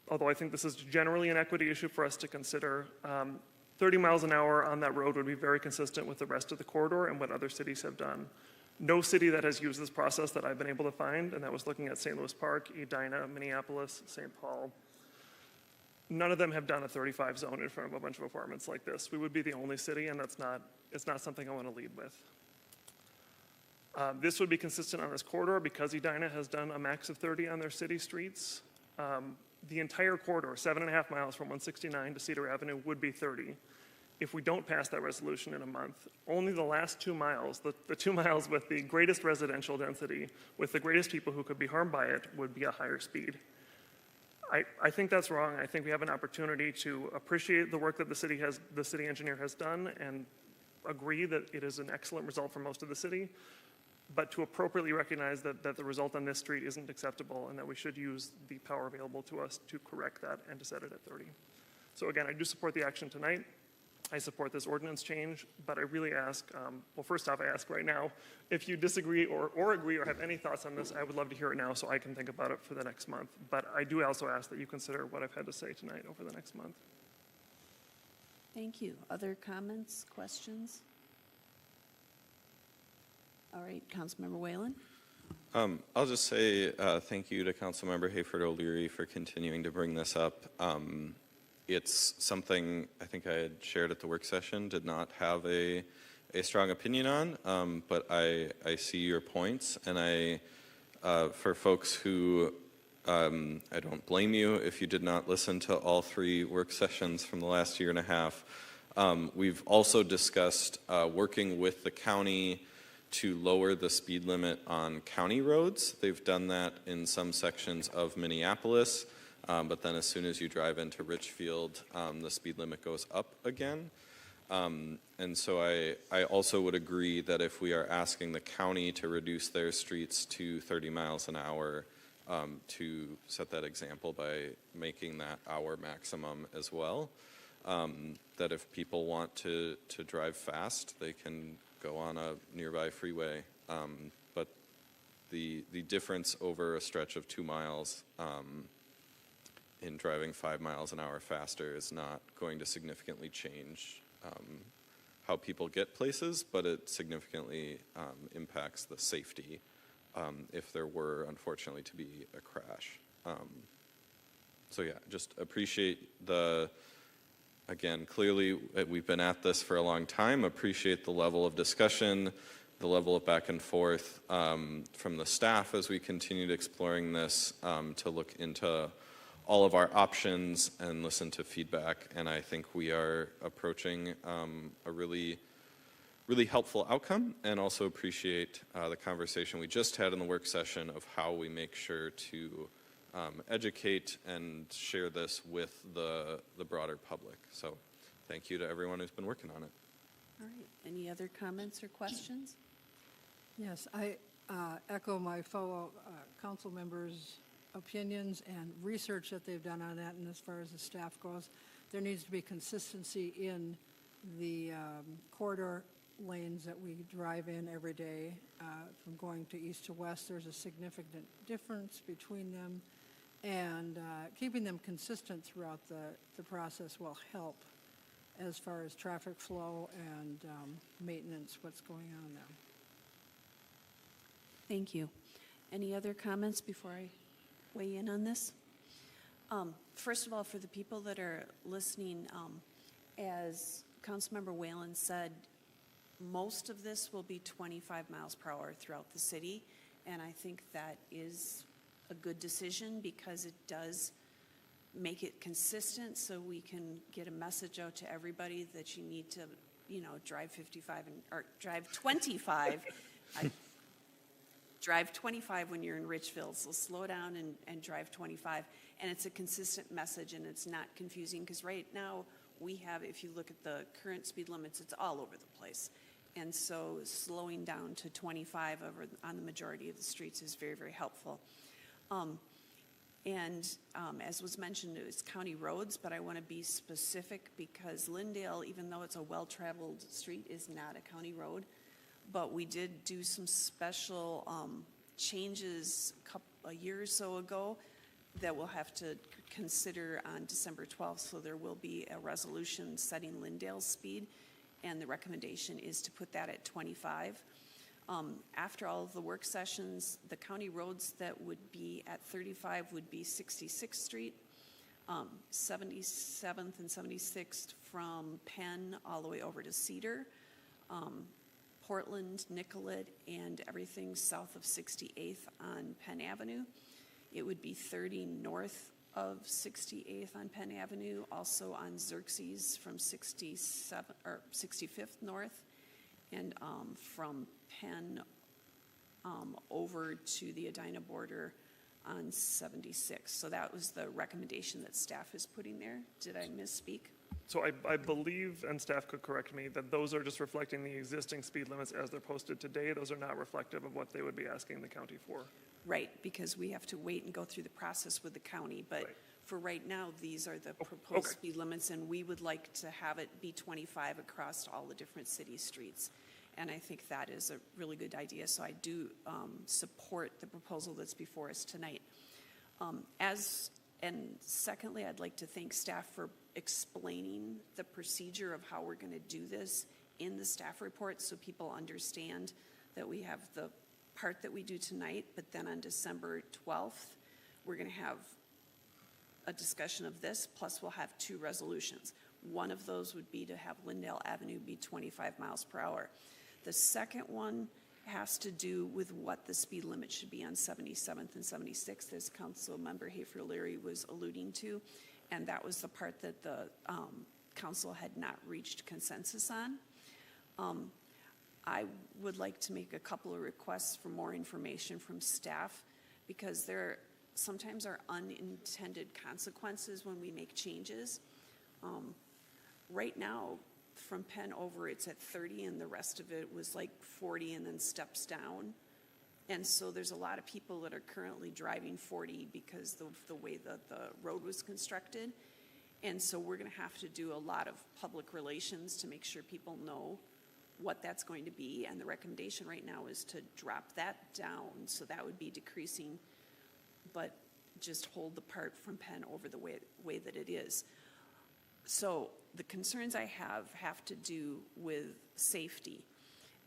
although I think this is generally an equity issue for us to consider, 30 miles an hour on that road would be very consistent with the rest of the corridor and what other cities have done. No city that has used this process that I've been able to find, and that was looking at St. Louis Park, Edina, Minneapolis, St. Paul, none of them have done a 35 zone in front of a bunch of apartments like this. We would be the only city, and it's not something I want to lead with. This would be consistent on this corridor because Edina has done a max of 30 on their city streets. The entire corridor, 7.5 miles from 169 to Cedar Avenue, would be 30. If we don't pass that resolution in a month, only the last 2 miles, the 2 miles with the greatest residential density, with the greatest people who could be harmed by it, would be a higher speed. I think that's wrong. I think we have an opportunity to appreciate the work that the city engineer has done and agree that it is an excellent result for most of the city, but to appropriately recognize that the result on this street isn't acceptable and that we should use the power available to us to correct that and to set it at 30. So again, I do support the action tonight. I support this ordinance change, but I really ask, well, first off, I ask right now, if you disagree or agree or have any thoughts on this, I would love to hear it now so I can think about it for the next month. But I do also ask that you consider what I've had to say tonight over the next month. Thank you. Other comments, questions? All right, Councilmember Whalen. I'll just say thank you to Councilmember Hayford O'Leary for continuing to bring this up. It's something I think I had shared at the work session, did not have a strong opinion on, but I see your points, and for folks who, I don't blame you if you did not listen to all 3 work sessions from the last year and a half. We've also discussed working with the county to lower the speed limit on county roads. They've done that in some sections of Minneapolis. But then as soon as you drive into Richfield, the speed limit goes up again. And so I also would agree that if we are asking the county to reduce their streets to 30 miles an hour, to set that example by making that our maximum as well, that if people want to drive fast, they can go on a nearby freeway. But the difference over a stretch of 2 miles in driving 5 miles an hour faster is not going to significantly change how people get places, but it significantly impacts the safety if there were, unfortunately, to be a crash. So yeah, just appreciate again, clearly we've been at this for a long time, appreciate the level of discussion, the level of back and forth from the staff as we continued exploring this to look into all of our options and listen to feedback, and I think we are approaching a really, really helpful outcome, and also appreciate the conversation we just had in the work session of how we make sure to educate and share this with the broader public. So thank you to everyone who's been working on it. All right, any other comments or questions? Yes, I echo my fellow council members' opinions and research that they've done on that, and as far as the staff goes, there needs to be consistency in the corridor lanes that we drive in every day. From going to east to west, there's a significant difference between them, and keeping them consistent throughout the process will help as far as traffic flow and maintenance, what's going on there. Thank you. Any other comments before I weigh in on this? First of all, for the people that are listening, as Councilmember Whalen said, most of this will be 25 miles per hour throughout the city, and I think that is a good decision because it does make it consistent so we can get a message out to everybody that you need to, drive 55 or drive 25. Drive 25 when you're in Richfield, so slow down and drive 25. And it's a consistent message and it's not confusing because right now we have, if you look at the current speed limits, it's all over the place. And so slowing down to 25 on the majority of the streets is very, very helpful. As was mentioned, it's county roads, but I want to be specific because Lyndale, even though it's a well-traveled street, is not a county road. But we did do some special changes a year or so ago that we'll have to consider on December 12th. So there will be a resolution setting Lyndale's speed, and the recommendation is to put that at 25. After all of the work sessions, the county roads that would be at 35 would be 66th Street, 77th and 76th from Penn all the way over to Cedar, Portland, Nicollet, and everything south of 68th on Penn Avenue. It would be 30 north of 68th on Penn Avenue, also on Xerxes from 65th north, and from Penn over to the Edina border on 76. So that was the recommendation that staff is putting there. Did I misspeak? So I believe, and staff could correct me, that those are just reflecting the existing speed limits as they're posted today. Those are not reflective of what they would be asking the county for. Right, because we have to wait and go through the process with the county. But Right. for right now, these are the proposed okay. speed limits, and we would like to have it be 25 across all the different city streets. And I think that is a really good idea. So I do support the proposal that's before us tonight. And secondly, I'd like to thank staff for explaining the procedure of how we're going to do this in the staff report so people understand that we have the part that we do tonight, but then on December 12th, we're going to have a discussion of this, plus we'll have two resolutions. One of those would be to have Lyndale Avenue be 25 miles per hour. The second one has to do with what the speed limit should be on 77th and 76th, as Council Member Hafer-Leary was alluding to, and that was the part that the council had not reached consensus on. I would like to make a couple of requests for more information from staff because there sometimes are unintended consequences when we make changes. Right now, from Penn over, it's at 30 and the rest of it was like 40 and then steps down. And so there's a lot of people that are currently driving 40 because of the way that the road was constructed. And so we're going to have to do a lot of public relations to make sure people know what that's going to be. And the recommendation right now is to drop that down. So that would be decreasing, but just hold the part from Penn over the way that it is. So the concerns I have to do with safety,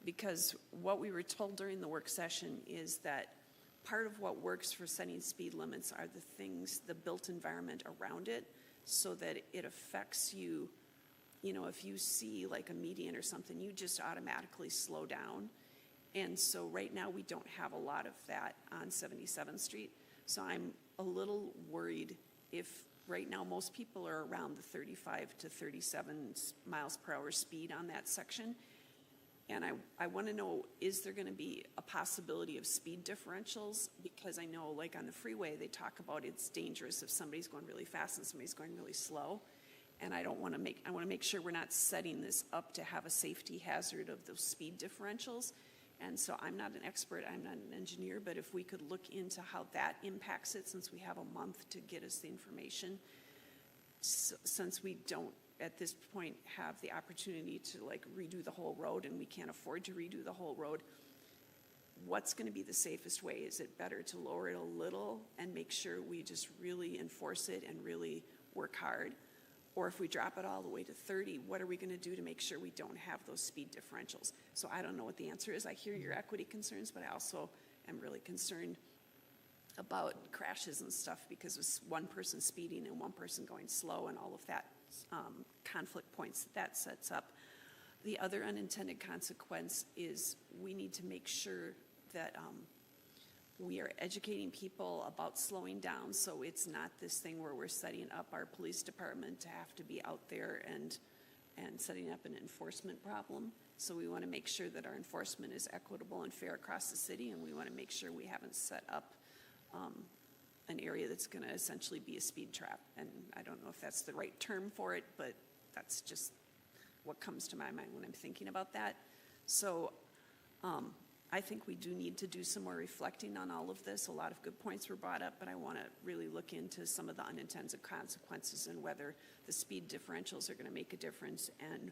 because what we were told during the work session is that part of what works for setting speed limits are the things, the built environment around it, so that it affects you. You know, if you see like a median or something, you just automatically slow down. And so right now we don't have a lot of that on 77th Street. So I'm a little worried if right now most people are around the 35 to 37 miles per hour speed on that section. And I want to know, is there going to be a possibility of speed differentials? Because I know like on the freeway, they talk about it's dangerous if somebody's going really fast and somebody's going really slow. And I want to make sure we're not setting this up to have a safety hazard of those speed differentials. And so I'm not an expert, I'm not an engineer, but if we could look into how that impacts it, since we have a month to get us the information, since we don't at this point have the opportunity to like redo the whole road and we can't afford to redo the whole road, what's going to be the safest way? Is it better to lower it a little and make sure we just really enforce it and really work hard? Or if we drop it all the way to 30, what are we going to do to make sure we don't have those speed differentials? So I don't know what the answer is. I hear your equity concerns, but I also I'm really concerned about crashes and stuff because it's one person speeding and one person going slow and all of that conflict points that sets up. The other unintended consequence is we need to make sure that we are educating people about slowing down, so it's not this thing where we're setting up our police department to have to be out there and setting up an enforcement problem. So we want to make sure that our enforcement is equitable and fair across the city, and we want to make sure we haven't set up an area that's going to essentially be a speed trap. And I don't know if that's the right term for it, but that's just what comes to my mind when I'm thinking about that. So I think we do need to do some more reflecting on all of this. A lot of good points were brought up, but I want to really look into some of the unintended consequences and whether the speed differentials are going to make a difference and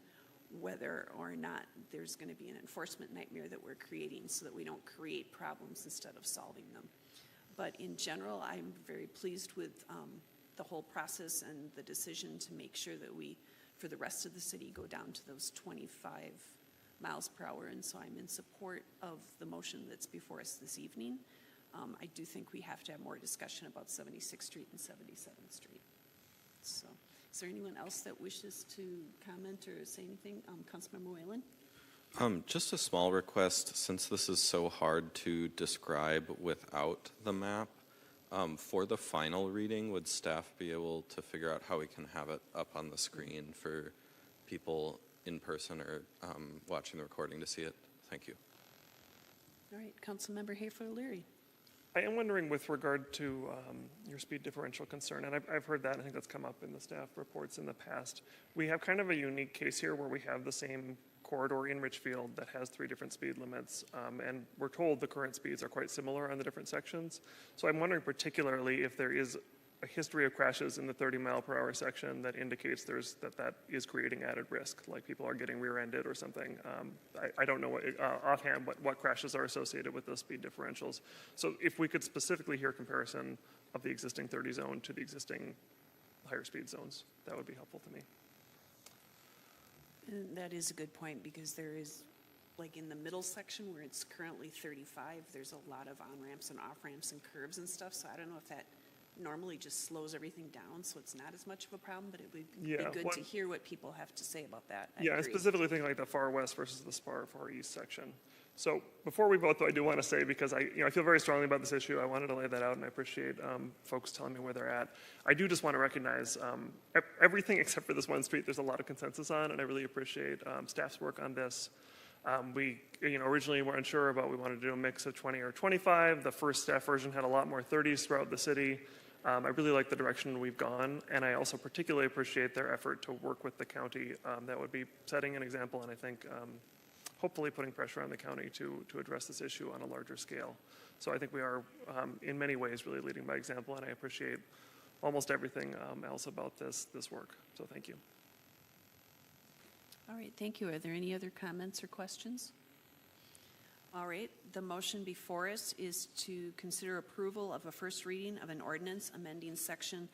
whether or not there's going to be an enforcement nightmare that we're creating so that we don't create problems instead of solving them. But in general, I'm very pleased with the whole process and the decision to make sure that we, for the rest of the city, go down to those 25 miles per hour. And so I'm in support of the motion that's before us this evening. I do think we have to have more discussion about 76th Street and 77th Street. So is there anyone else that wishes to comment or say anything? Councilmember Whalen? Just a small request, since this is so hard to describe without the map, for the final reading, would staff be able to figure out how we can have it up on the screen for people in person or watching the recording to see it? Thank you. All right, Councilmember Hayford-Leary. I am wondering with regard to your speed differential concern, and I've heard that, I think that's come up in the staff reports in the past. We have kind of a unique case here where we have the same corridor in Richfield that has 3 different speed limits, and we're told the current speeds are quite similar on the different sections. So I'm wondering particularly if there is a history of crashes in the 30-mile-per-hour section that indicates that is creating added risk, like people are getting rear-ended or something. I don't know offhand what crashes are associated with those speed differentials. So if we could specifically hear comparison of the existing 30 zone to the existing higher speed zones, that would be helpful to me. And that is a good point because there is, like in the middle section where it's currently 35, there's a lot of on-ramps and off-ramps and curves and stuff. So I don't know if that normally just slows everything down, so it's not as much of a problem, but it would be good to hear what people have to say about that. I agree. Specifically thinking like the far west versus the far east section. So before we vote, though, I do want to say, because I feel very strongly about this issue, I wanted to lay that out, and I appreciate folks telling me where they're at. I do just want to recognize everything except for this one street, there's a lot of consensus on, and I really appreciate staff's work on this. We originally were unsure about, we wanted to do a mix of 20 or 25. The first staff version had a lot more 30s throughout the city. I really like the direction we've gone, and I also particularly appreciate their effort to work with the county. That would be setting an example, and I think hopefully putting pressure on the county to address this issue on a larger scale. So I think we are, in many ways, really leading by example, and I appreciate almost everything else about this work. So thank you. All right, thank you. Are there any other comments or questions? All right, the motion before us is to consider approval of a first reading of an ordinance amending section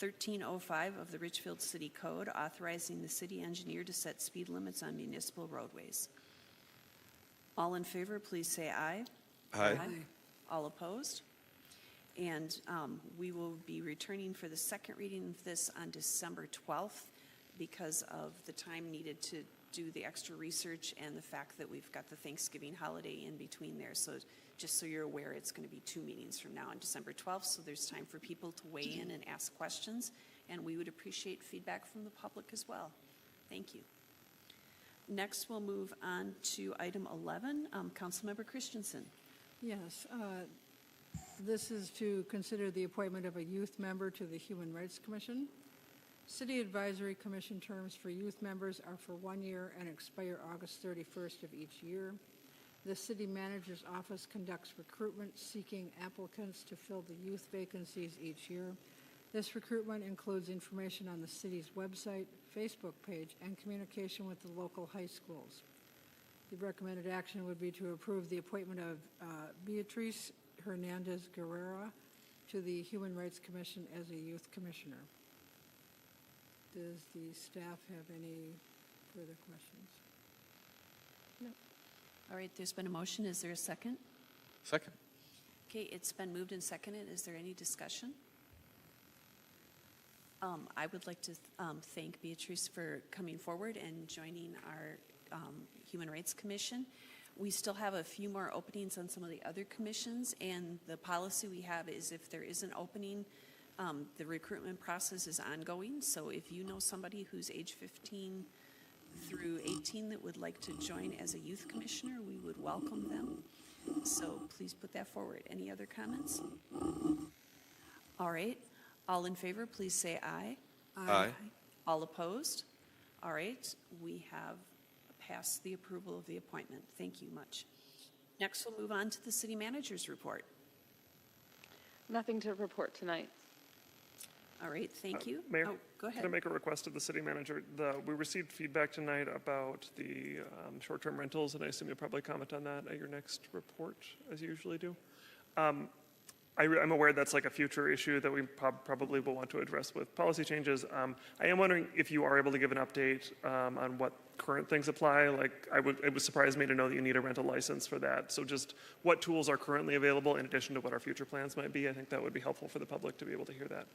1305 of the Richfield City Code, authorizing the city engineer to set speed limits on municipal roadways. All in favor, please say aye. Aye. All opposed? And we will be returning for the second reading of this on December 12th because of the time needed to do the extra research and the fact that we've got the Thanksgiving holiday in between there. So just so you're aware, it's going to be 2 meetings from now on December 12th, so there's time for people to weigh in and ask questions, and we would appreciate feedback from the public as well. Thank you. Next, we'll move on to item 11. Councilmember Christensen. Yes, this is to consider the appointment of a youth member to the Human Rights Commission. City Advisory Commission terms for youth members are for 1 year and expire August 31st of each year. The city manager's office conducts recruitment seeking applicants to fill the youth vacancies each year. This recruitment includes information on the city's website, Facebook page, and communication with the local high schools. The recommended action would be to approve the appointment of Beatrice Hernandez Guerrera to the Human Rights Commission as a youth commissioner. Does the staff have any further questions? No. All right, there's been a motion. Is there a second? Second. Okay, it's been moved and seconded. Is there any discussion? I would like to thank Beatrice for coming forward and joining our Human Rights Commission. We still have a few more openings on some of the other commissions, and the policy we have is if there is an opening, the recruitment process is ongoing. So if you know somebody who's age 15 through 18 that would like to join as a youth commissioner, we would welcome them. So please put that forward. Any other comments? All right. All in favor, please say aye. Aye. All opposed? All right. We have passed the approval of the appointment. Thank you much. Next, we'll move on to the city manager's report. Nothing to report tonight. All right. Thank you. Mayor, Oh, go ahead. Can I make a request of the city manager? We received feedback tonight about the short-term rentals, and I assume you'll probably comment on that at your next report, as you usually do. I'm aware that's like a future issue that we probably will want to address with policy changes. I am wondering if you are able to give an update on what current things apply. Like, it would surprise me to know that you need a rental license for that. So just what tools are currently available in addition to what our future plans might be. I think that would be helpful for the public to be able to hear that.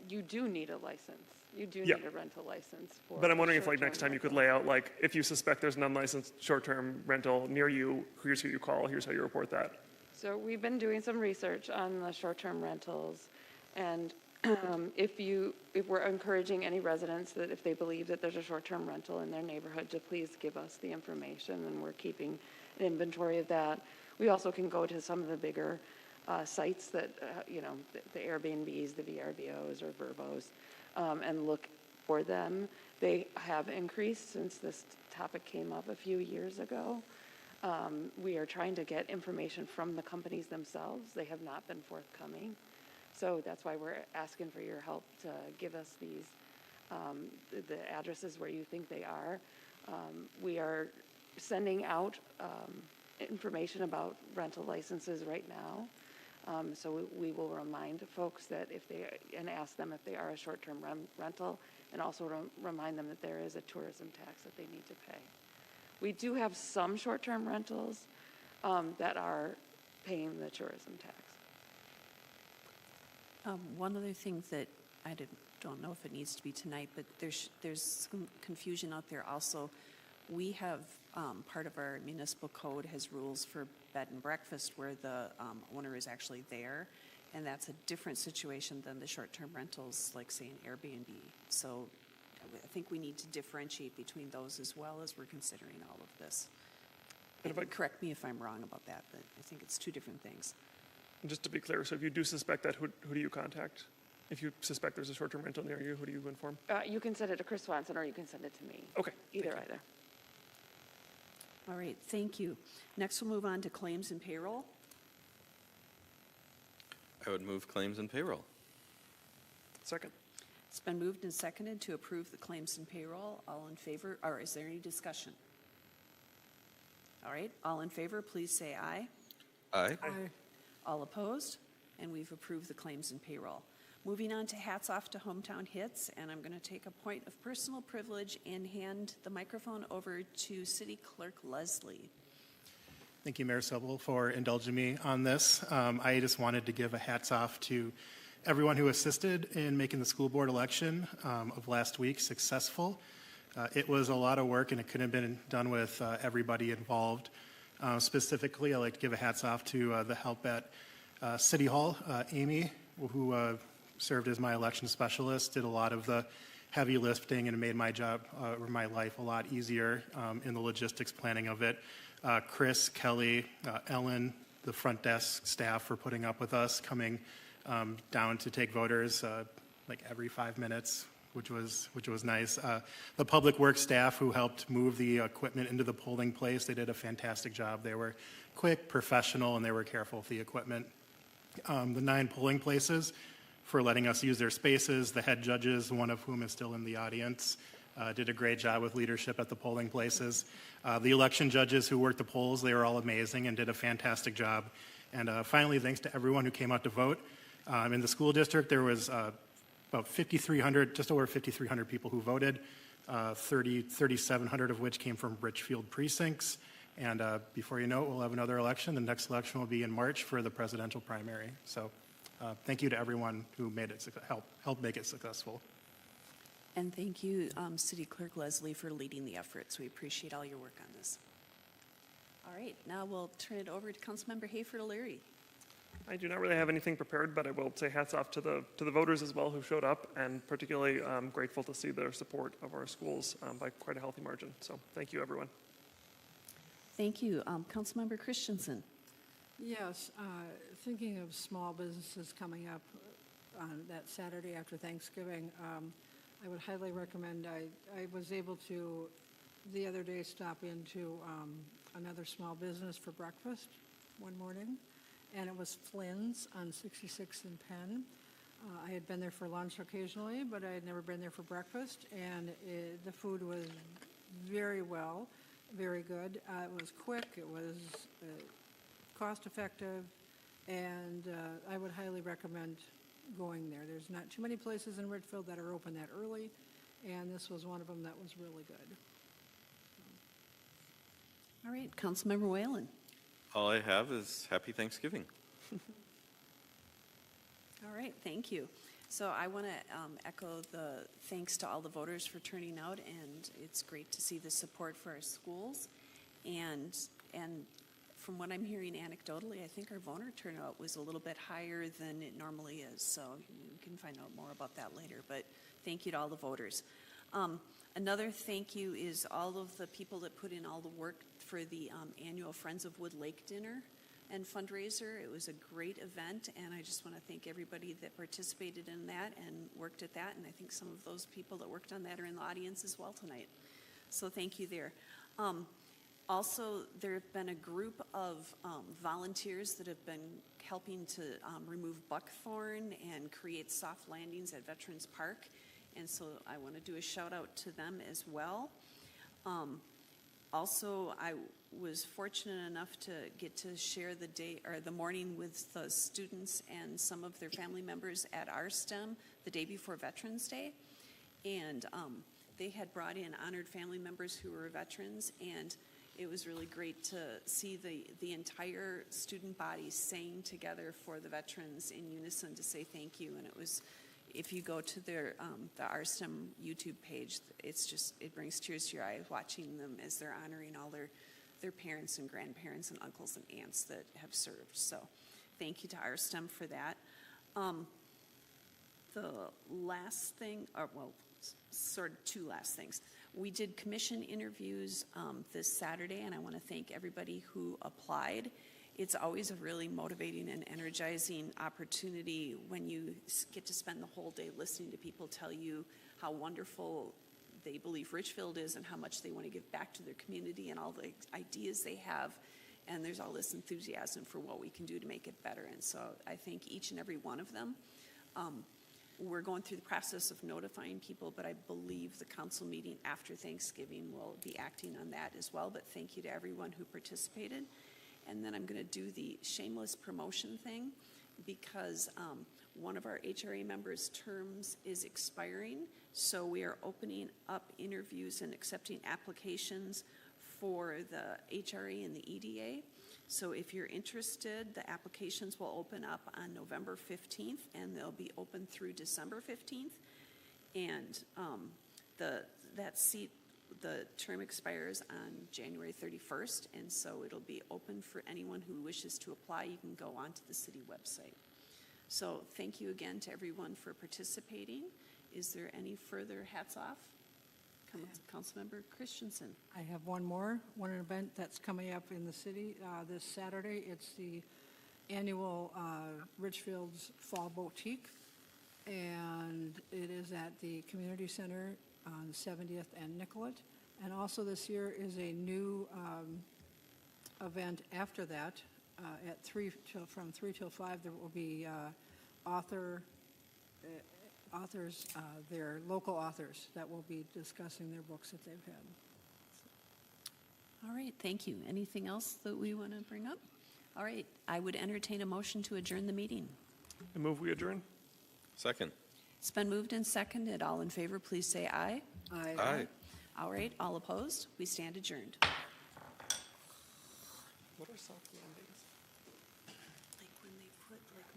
You do need a license. You do Yeah. need a rental license for. But I'm wondering if, like, short-term next time you could rental. lay out, like, if you suspect there's an unlicensed short-term rental near you, here's who you call, here's how you report that. So we've been doing some research on the short-term rentals, and if we're encouraging any residents that if they believe that there's a short-term rental in their neighborhood, to please give us the information, and we're keeping an inventory of that. We also can go to some of the bigger sites that, the Airbnbs, the VRBOs or Vrbo's, and look for them. They have increased since this topic came up a few years ago. We are trying to get information from the companies themselves. They have not been forthcoming. So that's why we're asking for your help to give us these, the addresses where you think they are. We are sending out information about rental licenses right now. So we will remind folks that and ask them if they are a short-term rental, and also remind them that there is a tourism tax that they need to pay. We do have some short-term rentals that are paying the tourism tax. One other thing that I don't know if it needs to be tonight, but there's some confusion out there also. We have, part of our municipal code has rules for bed and breakfast where the owner is actually there, and that's a different situation than the short-term rentals, like, say, an Airbnb. So I think we need to differentiate between those as well as we're considering all of this. And correct me if I'm wrong about that, but I think it's two different things. And just to be clear, so if you do suspect that, who do you contact? If you suspect there's a short-term rental near you, who do you inform? You can send it to Chris Swanson, or you can send it to me. Okay. Either. All right, thank you. Next, we'll move on to claims and payroll. I would move claims and payroll. Second. It's been moved and seconded to approve the claims and payroll. All in favor, or is there any discussion? All right, all in favor, please say aye. Aye. Aye. All opposed? And we've approved the claims and payroll. Moving on to hats off to Hometown Hits, and I'm going to take a point of personal privilege and hand the microphone over to City Clerk Leslie. Thank you, Mayor Sobel, for indulging me on this. I just wanted to give a hats off to everyone who assisted in making the school board election of last week successful. It was a lot of work, and it couldn't have been done with everybody involved. Specifically, I'd like to give a hats off to the help at City Hall. Amy, who served as my election specialist, did a lot of the heavy lifting and made my job or my life a lot easier in the logistics planning of it. Chris, Kelly, Ellen, the front desk staff for putting up with us, coming down to take voters like every 5 minutes, which was nice. The public works staff who helped move the equipment into the polling place, they did a fantastic job. They were quick, professional, and they were careful with the equipment. The 9 polling places for letting us use their spaces. The head judges, one of whom is still in the audience, did a great job with leadership at the polling places. The election judges who worked the polls, they were all amazing and did a fantastic job. And finally, thanks to everyone who came out to vote. In the school district, there was about 5,300, just over 5,300 people who voted, 3,700 of which came from Richfield precincts, And before you know it, we'll have another election. The next election will be in March for the presidential primary. So thank you to everyone who made it helped make it successful. And thank you, City Clerk Leslie, for leading the efforts. We appreciate all your work on this. All right, now we'll turn it over to Councilmember Hayford O'Leary. I do not really have anything prepared, but I will say hats off to the voters as well who showed up, and particularly grateful to see their support of our schools by quite a healthy margin. So thank you, everyone. Thank you. Councilmember Christensen. Yes, thinking of small businesses coming up on that Saturday after Thanksgiving, I would highly recommend, I was able to, the other day, stop into another small business for breakfast one morning, and it was Flynn's on 66th and Penn. I had been there for lunch occasionally, but I had never been there for breakfast, and the food was very good. It was quick, it was cost-effective, and I would highly recommend going there. There's not too many places in Richfield that are open that early, and this was one of them that was really good. All right, Councilmember Whalen. All I have is happy Thanksgiving. All right, thank you. So I want to echo the thanks to all the voters for turning out, and it's great to see the support for our schools. And from what I'm hearing anecdotally, I think our voter turnout was a little bit higher than it normally is. So you can find out more about that later. But thank you to all the voters. Another thank you is all of the people that put in all the work for the annual Friends of Wood Lake dinner and fundraiser. It was a great event, and I just want to thank everybody that participated in that and worked at that. And I think some of those people that worked on that are in the audience as well tonight. So thank you there. Also, there have been a group of volunteers that have been helping to remove buckthorn and create soft landings at Veterans Park. And so I want to do a shout out to them as well. Also, I was fortunate enough to get to share the day or the morning with the students and some of their family members at our STEM the day before Veterans Day. And they had brought in honored family members who were veterans, and it was really great to see the entire student body sang together for the veterans in unison to say thank you. And it was, if you go to their the RSTEM YouTube page, it brings tears to your eyes watching them as they're honoring all their parents and grandparents and uncles and aunts that have served. So thank you to RSTEM for that. The last thing, or well, sort of two last things. We did commission interviews this Saturday, and I want to thank everybody who applied. It's always a really motivating and energizing opportunity when you get to spend the whole day listening to people tell you how wonderful they believe Richfield is and how much they want to give back to their community and all the ideas they have. And there's all this enthusiasm for what we can do to make it better. And so I thank each and every one of them. We're going through the process of notifying people, but I believe the council meeting after Thanksgiving will be acting on that as well. But thank you to everyone who participated. And then I'm going to do the shameless promotion thing because one of our HRA members' terms is expiring. So we are opening up interviews and accepting applications for the HRA and the EDA. So if you're interested, the applications will open up on November 15th, and they'll be open through December 15th. And that seat, the term expires on January 31st, and so it'll be open for anyone who wishes to apply. You can go onto the city website. So thank you again to everyone for participating. Is there any further hats off? Councilmember Christensen. I have one event that's coming up in the city this Saturday. It's the annual Richfield's Fall Boutique, and it is at the Community Center on 70th and Nicollet. And also this year is a new event after that at from 3 till 5. There will be authors, their local authors that will be discussing their books that they've had. All right, thank you. Anything else that we want to bring up? All right, I would entertain a motion to adjourn the meeting. I move we adjourn. Second. It's been moved and seconded. All in favor, please say aye. Aye. Aye. All right, all opposed? We stand adjourned. What are soft landing?